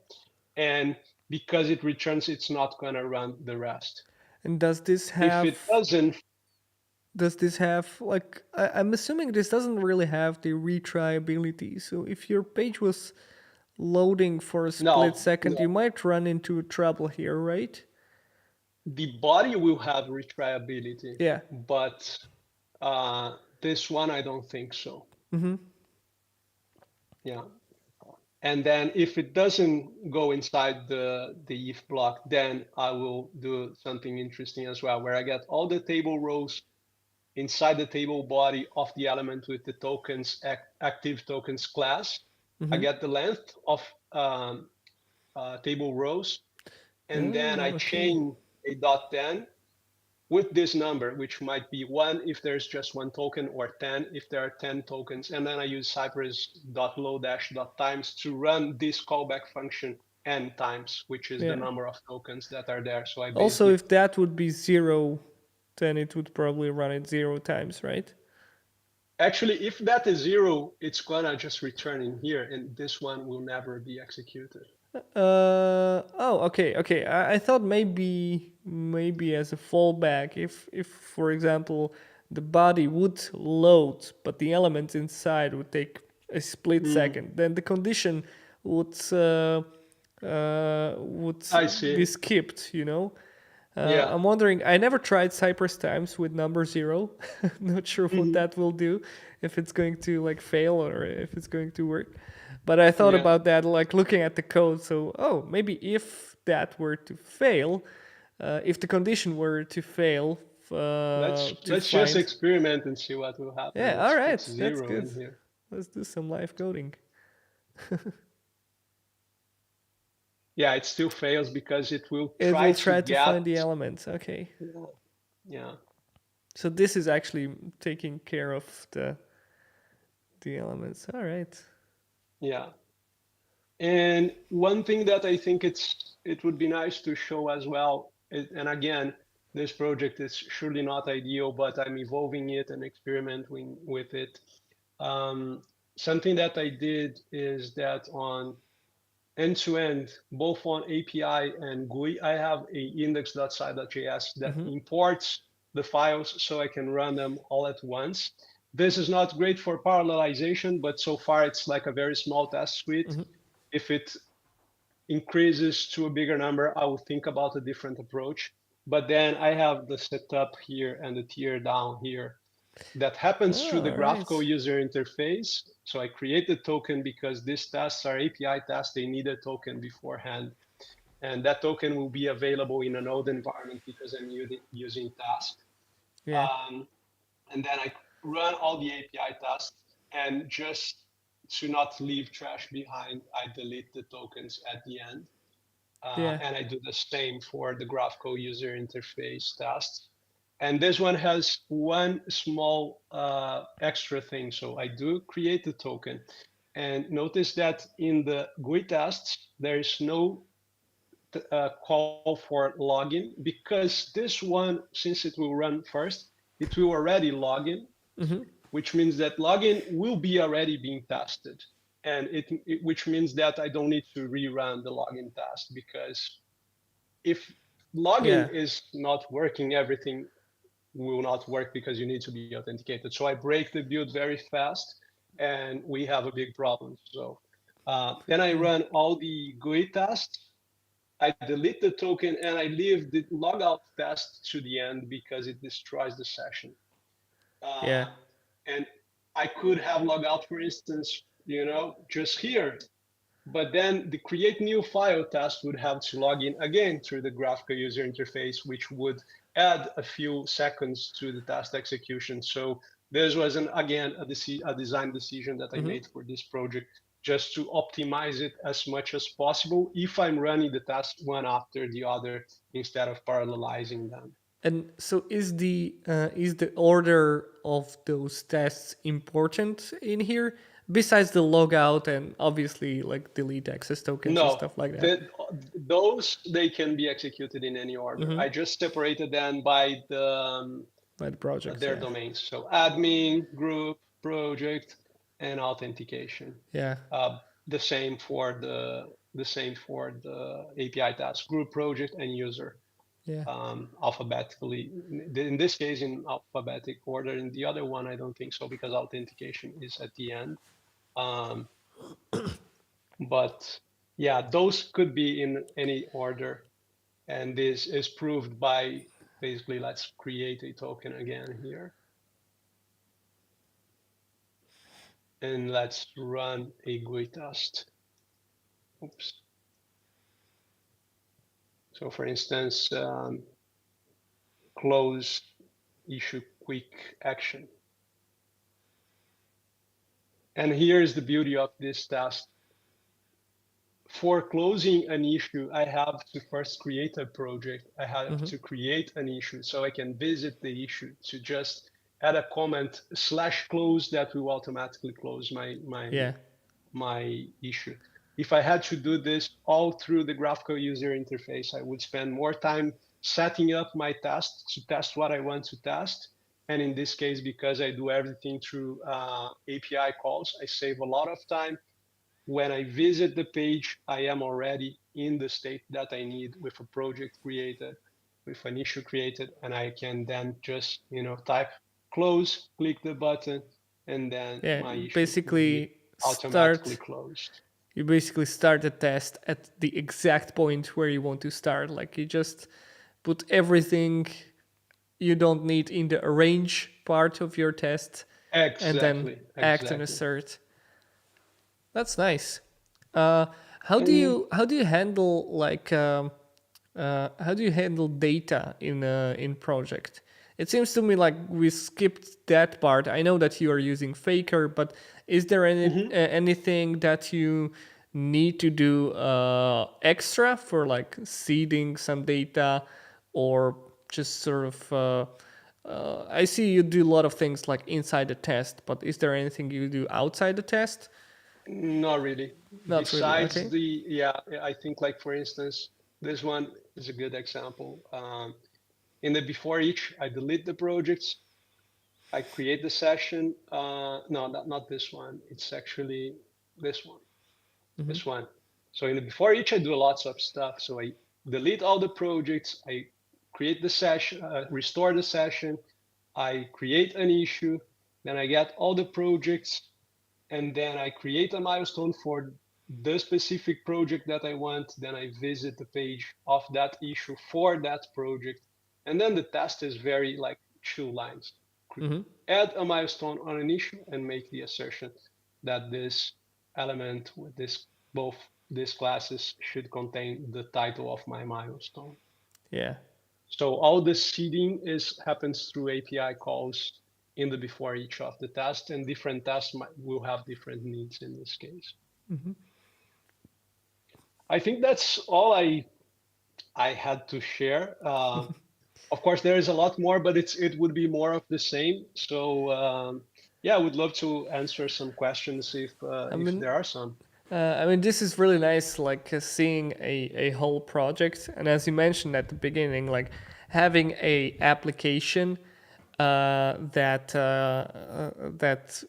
And because it returns, it's not going to run the rest. And If it doesn't, does this have like I'm assuming this doesn't really have the retry ability. So if your page was loading for a split no, second, you no. might run into trouble here, right? The body will have retriability, Yeah. but this one, I don't think so. Yeah. And then if it doesn't go inside the if block, then I will do something interesting as well, where I get all the table rows inside the table body of the element with the tokens, active tokens class. I get the length of table rows, and then I Oh, okay. chain a dot 10 with this number, which might be 1 if there's just one token, or 10 if there are 10 tokens. And then I use cypress.low-times to run this callback function n times, which is the Yeah. number of tokens that are there. So I Also, basically, if that would be 0, then it would probably run it 0 times, right? actually, if that is 0, it's gonna just return in here, and this one will never be executed. Oh, okay, okay. I thought maybe as a fallback, if for example the body would load, but the elements inside would take a split Mm, second, then the condition would would I be see. skipped. You know. Yeah. I'm wondering. I never tried Cypress times with number 0. Not sure what Hmm. that will do, if it's going to like fail or if it's going to work. But I thought Yeah. about that, like looking at the code. So, oh, maybe if that were to fail, if the condition were to fail, to Let's just find. experiment and see what will happen. Yeah, all Let's put right, that's 0 good. in here. Let's do some live coding. Yeah, it still fails because it will It try will to try to find get. the elements. Okay. Yeah, yeah, So this is actually taking care of the elements. All right. yeah. And one thing that I think it would be nice to show as well, and again, this project is surely not ideal, but I'm evolving it and experimenting with it. Um, Something that I did is that on end-to-end, both on API and GUI, I have a index.sci.js that imports the files so I can run them all at once. This is not great for parallelization, but so far it's like a very small test suite. If it increases to a bigger number, I will think about a different approach. But then I have the setup here and the tier down here that happens through Oh, the all graphical right. user interface. So I create the token because these tests are API tests. They need a token beforehand. And that token will be available in a node environment because I'm using task. Yeah. Um, and then I run all the API tests, and just to not leave trash behind, I delete the tokens at the end. Yeah. And I do the same for the graphical user interface tests. And this one has one small extra thing. So I do create the token. And notice that in the GUI tests, there is no call for login, because this one, since it will run first, it will already log in, which means that login will be already being tested. And which means that I don't need to rerun the login test, because if login Yeah. is not working, everything will not work because you need to be authenticated. So I break the build very fast, and we have a big problem. So then I Yeah. run all the GUI tests. I delete the token, and I leave the logout test to the end because it destroys the session. Uh, Yeah. and I could have log out, for instance, just here. But then the create new file task would have to log in again through the graphical user interface, which would add a few seconds to the task execution. So this was, again, a design decision that I Mm-hmm. made for this project, just to optimize it as much as possible if I'm running the tasks one after the other instead of parallelizing them. And so is the order of those tests important in here? Besides the logout and obviously like delete access tokens and No, stuff like that. those they can be executed in any order. Mm-hmm. I just separated them by By the projects, their yeah. domains. So admin, group, project, and authentication. Yeah. Uh, the same for the API task, group, project, and user, Yeah. alphabetically. In this case, in alphabetic order. In the other one, I don't think so because authentication is at the end. Um, but yeah, those could be in any order, and this is proved by basically, let's create a token again here. And let's run a GUI test. Oops. So for instance, close issue quick action. And here's the beauty of this task. For closing an issue, I have to first create a project. I have Mm-hmm. to create an issue so I can visit the issue to just add a comment /close that will automatically close Yeah. my issue. If I had to do this all through the graphical user interface, I would spend more time setting up my tests to test what I want to test. And in this case, because I do everything through API calls, I save a lot of time. When I visit the page, I am already in the state that I need with a project created, with an issue created, and I can then just type close, click the button, and then Yeah. my issue would be Basically automatically start closed. you basically start a test at the exact point where you want to start. Like you just put everything you don't need in the arrange part of your test and then Exactly, act and exactly. assert. That's nice. Uh, And how do you handle like how do you handle data in project? It seems to me like we skipped that part. I know that you are using Faker, but is there mhm. anything that you need to do extra for like seeding some data, or just sort of? I see you do a lot of things like inside the test, but is there anything you do outside the test? Not really. Not really. Besides Okay. yeah, I think, like, for instance, this one is a good example. In the before each, I delete the projects, I create the session. No, not this one. It's actually this one. Mm-hmm. This one. So in the before each, I do lots of stuff. So I delete all the projects. I create the session, restore the session. I create an issue. Then I get all the projects, and then I create a milestone for the specific project that I want. Then I visit the page of that issue for that project. And then the test is very like 2 lines. Mm-hmm. Add a milestone on an issue and make the assertion that this element with this both these classes should contain the title of my milestone. Yeah. So all the seeding is happens through API calls in the before each of the test, and different tests will have different needs in this case. Mm-hmm. I think that's all I had to share. Of course, there is a lot more, but it would be more of the same. So yeah, I would love to answer some questions I if mean, there are some. this is really nice, like seeing a whole project, and as you mentioned at the beginning, like having a application that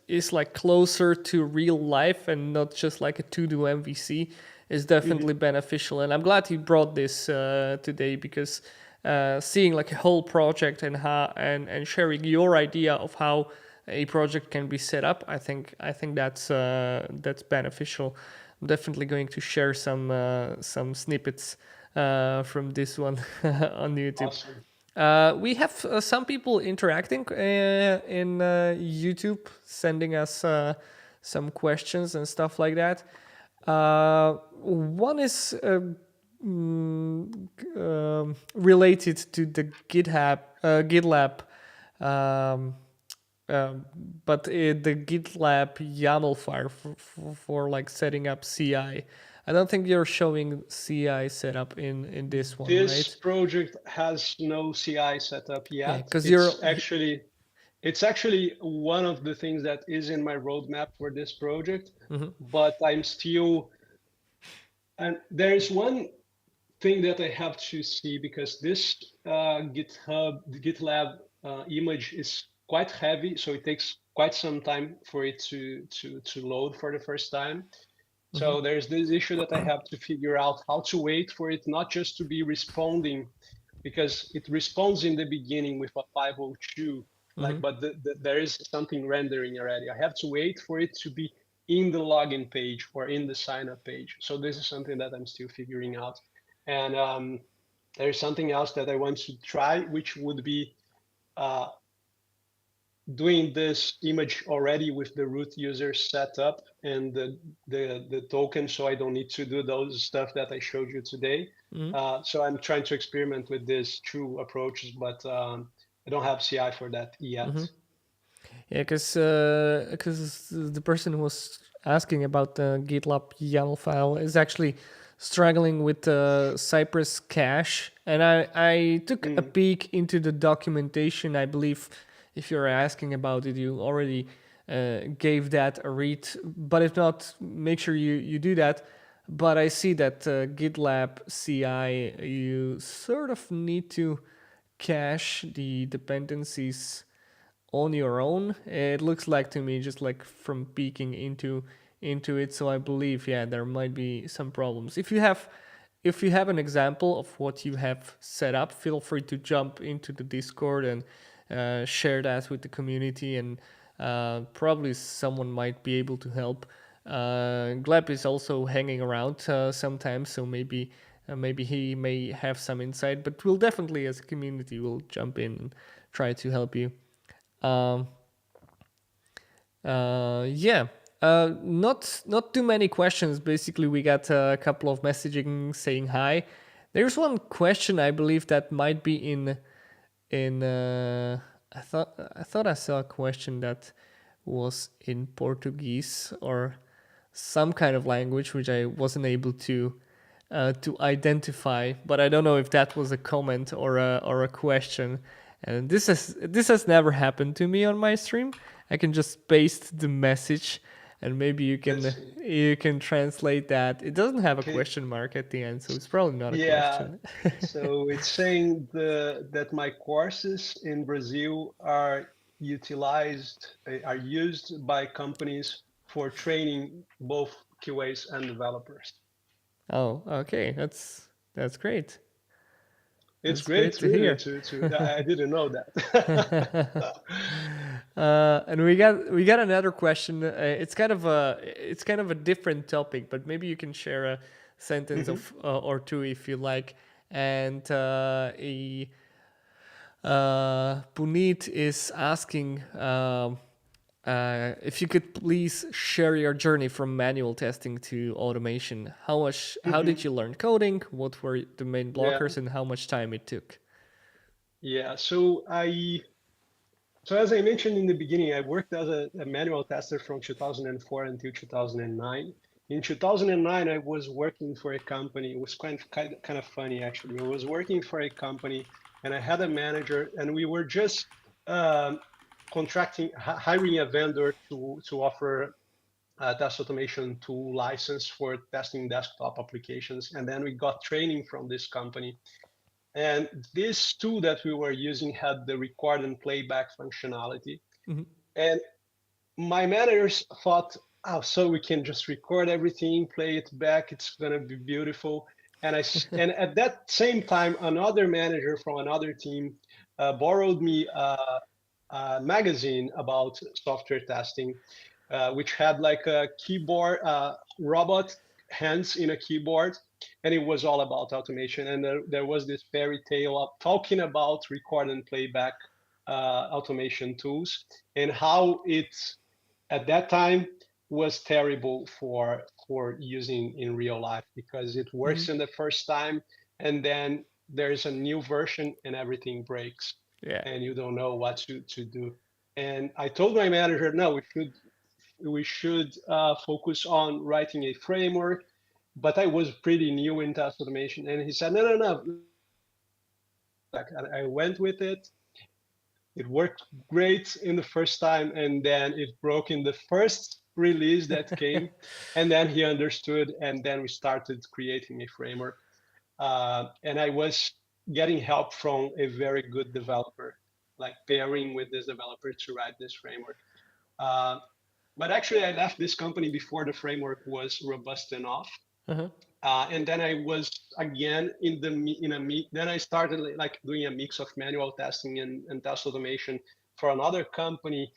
is like closer to real life and not just like a to-do MVC is definitely Mhm. beneficial. And I'm glad you brought this today because seeing like a whole project and how and sharing your idea of how a project can be set up, I think that's beneficial. I'm definitely going to share some snippets from this one on YouTube. Awesome. We have some people interacting in YouTube, sending us some questions and stuff like that. One is related to the GitLab, um, um, but the GitLab YAML file for like setting up CI. I don't think you're showing CI setup in this one, This right? project has no CI setup Yeah, yet. because you're. It's actually one of the things that is in my roadmap for this project, Mhm, but I'm still, and there's one thing that I have to see because this GitLab image is quite heavy, so it takes quite some time for it to load for the first time. mhm, So there's this issue that I have to figure out how to wait for it not just to be responding, because it responds in the beginning with a 502, like, mhm. but there is something rendering already. I have to wait for it to be in the login page or in the sign up page. So this is something that I'm still figuring out. And there's something else that I want to try, which would be uh, doing this image already with the root user set up and the token, so I don't need to do those stuff that I showed you today. Mhm. So I'm trying to experiment with these two approaches, but I don't have CI for that yet. Yeah, because the person who was asking about the GitLab YAML file is actually struggling with the Cypress cache, and I took a Mm, peek into the documentation. I believe if you're asking about it, you already gave that a read, but if not, make sure you do that. But I see that GitLab CI, you sort of need to cache the dependencies on your own. It looks like to me just like from peeking into it. So I believe there might be some problems. If you have an example of what you have set up, feel free to jump into the Discord and share that with the community, and probably someone might be able to help. Gleb is also hanging around sometimes, so maybe he may have some insight. But we'll definitely, as a community, will jump in and try to help you. Um, yeah. Not too many questions. Basically, we got a couple of messaging saying hi. There's one question I believe that might be in. I thought I saw a question that was in Portuguese or some kind of language which I wasn't able to identify, but I don't know if that was a comment or a question. And this has never happened to me on my stream. I can just paste the message, and maybe you can let's see. you can translate that. It doesn't have a Okay, question mark at the end, so it's probably not a yeah. question. So it's saying that my courses in Brazil are are used by companies for training both QAs and developers. Oh, okay, that's great. It's That's great great, to really, hear. to I didn't know that. And we got another question. It's kind of a different topic, but maybe you can share a sentence Mhm. of or two if you like. And Puneet is asking if you could please share your journey from manual testing to automation. How did Mhm. you learn coding? What were the main Yeah, blockers, and how much time it took? yeah. So as I mentioned in the beginning, I worked as a manual tester from 2004 until 2009. In 2009, I was working for a company. It was kind of funny, actually. I was working for a company, and I had a manager, and we were just um, hiring a vendor to offer a test automation tool license for testing desktop applications. And then we got training from this company. And this tool that we were using had the record and playback functionality. Mhm. And my managers thought, oh, so we can just record everything, play it back. It's gonna be beautiful. And at that same time, another manager from another team borrowed me a magazine about software testing, which had like a keyboard robot hands in a keyboard, and it was all about automation. And there was this fairy tale of talking about record and playback automation tools, and how it at that time was terrible for using in real life, because it Mm-hmm. works in the first time, and then there's a new version and everything breaks, Yeah. and you don't know what to do. And I told my manager, no, we should focus on writing a framework. But I was pretty new in test automation, and he said, no, no, no, let's do that. And I went with it. It worked great in the first time, and then it broke in the first release that came. And then he understood, and then we started creating a framework. And I was getting help from a very good developer, like pairing with this developer to write this framework. Uh, but actually, I left this company before the framework was robust enough. Uh-huh. And then I was again then I started like doing a mix of manual testing and test automation for another company,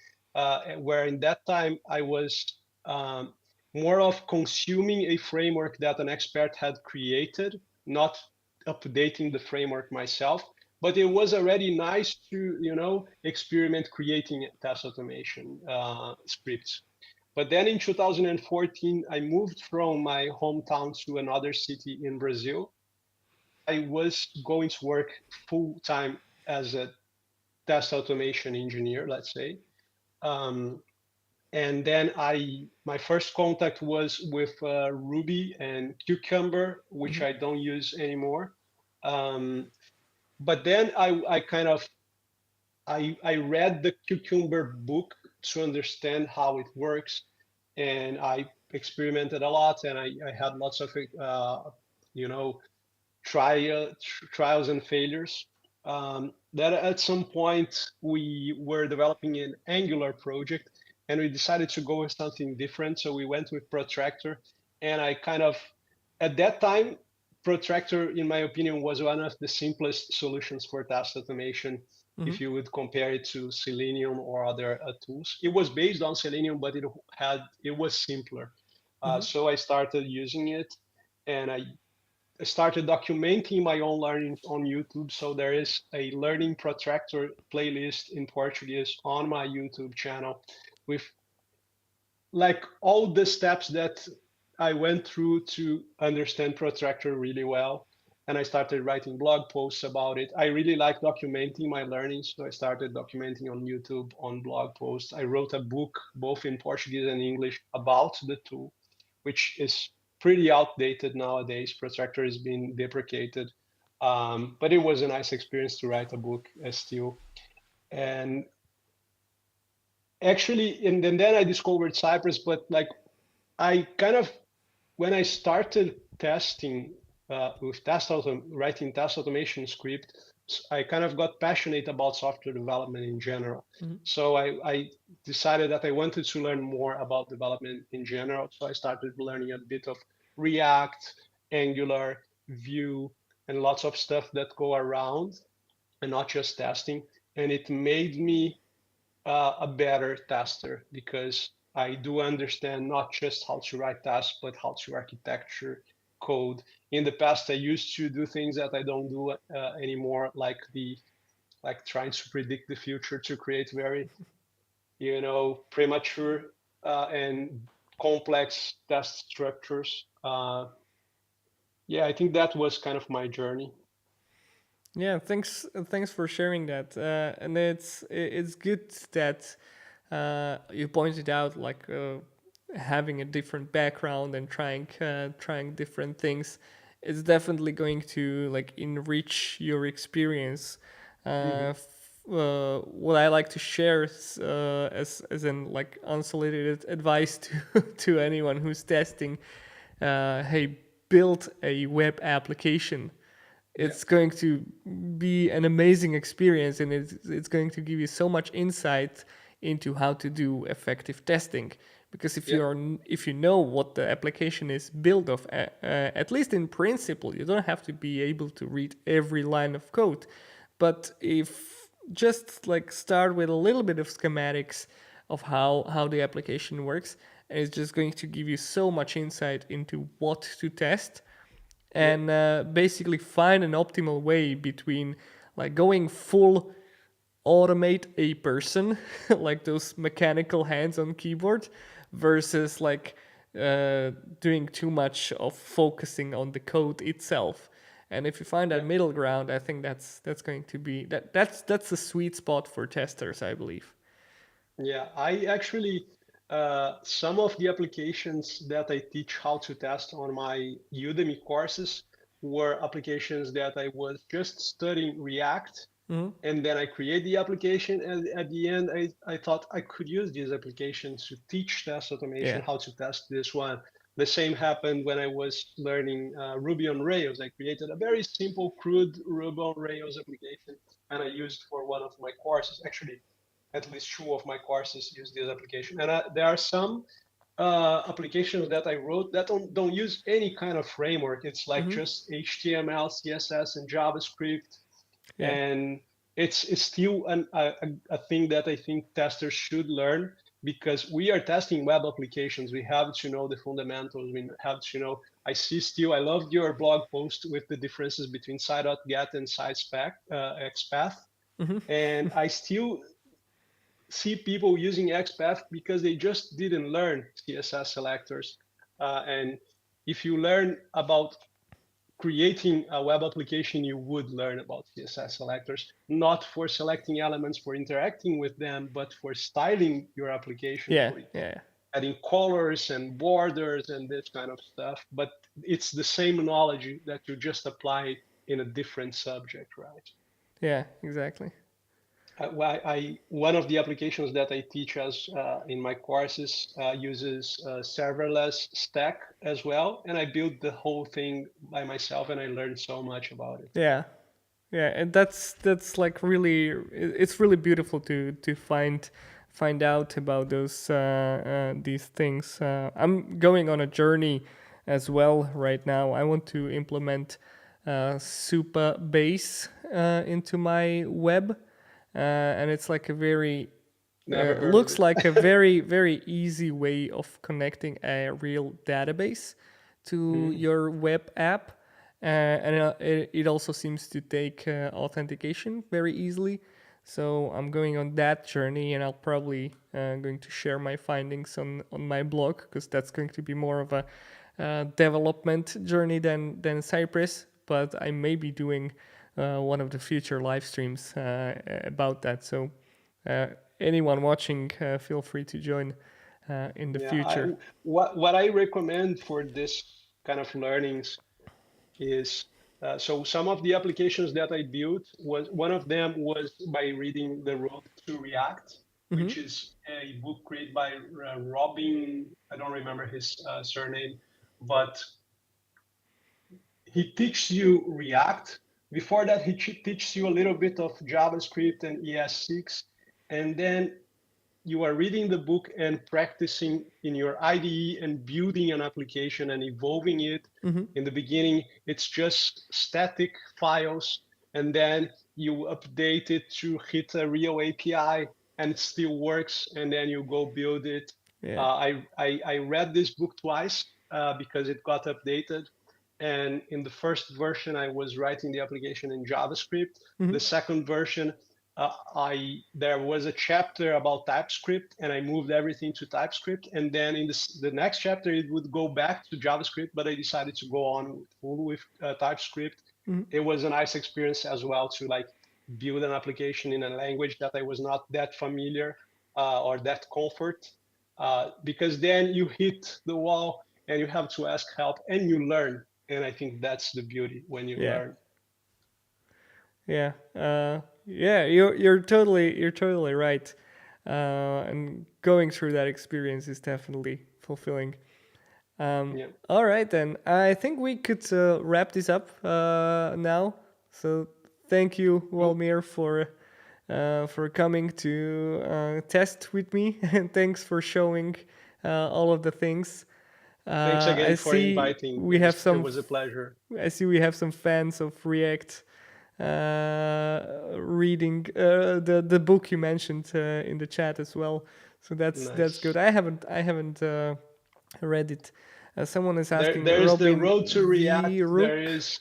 where in that time I was um, more of consuming a framework that an expert had created, not updating the framework myself. But it was already nice to experiment creating test automation scripts. But then in 2014, I moved from my hometown to another city in Brazil. I was going to work full time as a test automation engineer, let's say. Um, and then my first contact was with Ruby and Cucumber, which Mm-hmm. I don't use anymore. Um, but then I read the Cucumber book to understand how it works, and I experimented a lot, and I had lots of you know trials and failures. That at some point we were developing an Angular project, and we decided to go with something different. So we went with Protractor, and I kind of at that time, Protractor, in my opinion, was one of the simplest solutions for test automation. Mm-hmm. If you would compare it to Selenium or other tools, it was based on Selenium, but it was simpler. Mm-hmm. So I started using it, and I started documenting my own learnings on YouTube. So there is a learning protractor playlist in Portuguese on my YouTube channel with like all the steps that I went through to understand protractor really well. And I started writing blog posts about it. I really like documenting my learnings, so I started documenting on YouTube, on blog posts. I wrote a book both in Portuguese and English about the tool, which is pretty outdated nowadays. Protractor is being deprecated. But it was a nice experience to write a book still. And actually, and then I discovered Cypress, but like I kind of, when I started testing with writing test automation script, I kind of got passionate about software development in general. Mm-hmm. So I decided that I wanted to learn more about development in general. So I started learning a bit of React, Angular, Vue, and lots of stuff that go around, and not just testing. And it made me a better tester, because I do understand not just how to write tests, but how to architecture code. In the past, I used to do things that I don't do anymore, like trying to predict the future to create very, premature and complex test structures. Yeah, I think that was kind of my journey. Yeah, thanks for sharing that. And it's good that you pointed out like having a different background and trying different things. It's definitely going to like enrich your experience. Hmm. What I like to share as in like unsolicited advice to to anyone who's testing, hey, build a web application. Yeah, It's going to be an amazing experience, and it's going to give you so much insight into how to do effective testing, because yeah, if you know what the application is built of, at least in principle, you don't have to be able to read every line of code, but if just like start with a little bit of schematics of how the application works, and it's just going to give you so much insight into what to test, Yeah. and basically find an optimal way between like going full automate a person, like those mechanical hands on keyboard, versus like doing too much of focusing on the code itself. And if you find that Yeah. middle ground, I think that's going to be that's a sweet spot for testers, I believe. Yeah, I actually, some of the applications that I teach how to test on my Udemy courses were applications that I was just studying React, Hmm. and then I create the application, and at the end, I thought I could use these applications to teach test automation, Yeah. how to test this one. The same happened when I was learning Ruby on Rails. I created a very simple, crude Ruby on Rails application, and I used for one of my courses. Actually, at least two of my courses use this application. And there are some applications that I wrote that don't use any kind of framework. It's like Hmm. just HTML, CSS, and JavaScript. Yeah. And it's still a thing that I think testers should learn, because we are testing web applications. We have to know the fundamentals. We have to know. I see still, I loved your blog post with the differences between site.get and site-spec, XPath. Hmm. And I still see people using XPath because they just didn't learn CSS selectors. And if you learn about creating a web application, you would learn about CSS selectors, not for selecting elements for interacting with them, but for styling your application, Yeah. for Yeah. adding colors and borders and this kind of stuff. But it's the same knowledge that you just apply in a different subject, right? Yeah. Exactly. One of the applications that I teach as in my courses uses serverless stack as well, and I built the whole thing by myself, and I learned so much about it. Yeah. Yeah, and that's like really it's really beautiful to find out about those these things. I'm going on a journey as well right now. I want to implement Super Base into my web, and it's like a very Never heard of looks it. like a very easy way of connecting a real database to Mm, your web app, and it also seems to take authentication very easily. So I'm going on that journey, and I'll probably going to share my findings on my blog, because that's going to be more of a development journey than Cypress. But I may be doing one of the future live streams about that. So uh, anyone watching, feel free to join in the yeah, future. what I recommend for this kind of learnings is so some of the applications that I built, was one of them was by reading The Road to React, Hmm. which is a book created by Robin. I don't remember his surname, but he teaches you React. Before that, he teaches you a little bit of JavaScript and ES6, and then you are reading the book and practicing in your IDE and building an application and evolving it. Hmm. In the beginning, it's just static files, and then you update it to hit a real API, and it still works, and then you go build it. Yeah. I read this book twice because it got updated. And in the first version, I was writing the application in JavaScript. Hmm. The second version, I there was a chapter about TypeScript, and I moved everything to TypeScript. And then in the next chapter, it would go back to JavaScript, but I decided to go on full with TypeScript. Hmm. It was a nice experience as well to like build an application in a language that I was not that familiar or that comfort, because then you hit the wall and you have to ask help and you learn. And I think that's the beauty when you Yeah. learn. Yeah. Yeah. You're totally right. And going through that experience is definitely fulfilling. Yeah. All right, then. I think we could wrap this up now. So thank you, Cool. Walmyr, for coming to test with me, and thanks for showing all of the things. Thanks I again for see inviting. we have It some. was a pleasure. I see we have some fans of React reading the book you mentioned in the chat as well. So that's good. Nice. I haven't read it. Someone is asking There's the Robin Road to V. React. There Rook. is,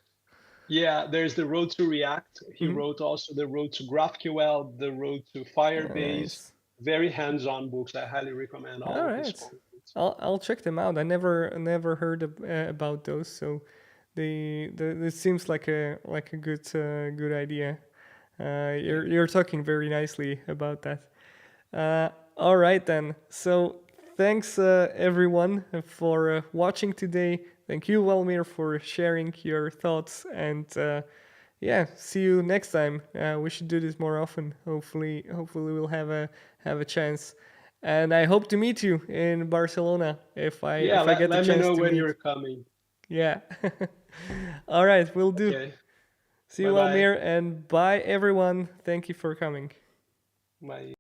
yeah, there's the Road to React. He Mhm. wrote also the Road to GraphQL, the Road to Firebase. Nice. Very hands-on books. I highly recommend All all of his right. content. I'll check them out. I never heard about those. So it seems like a good idea. Yeah. You're talking very nicely about that. All right then. So thanks everyone for watching today. Thank you, Walmyr, for sharing your thoughts. And yeah, see you next time. We should do this more often. Hopefully we'll have a chance. And I hope to meet you in Barcelona Yeah, if I get the let me chance know to when meet. you're coming. Yeah. All right, we'll do. Okay. See you, Bye-bye. Walmyr, and bye everyone. Thank you for coming. Bye.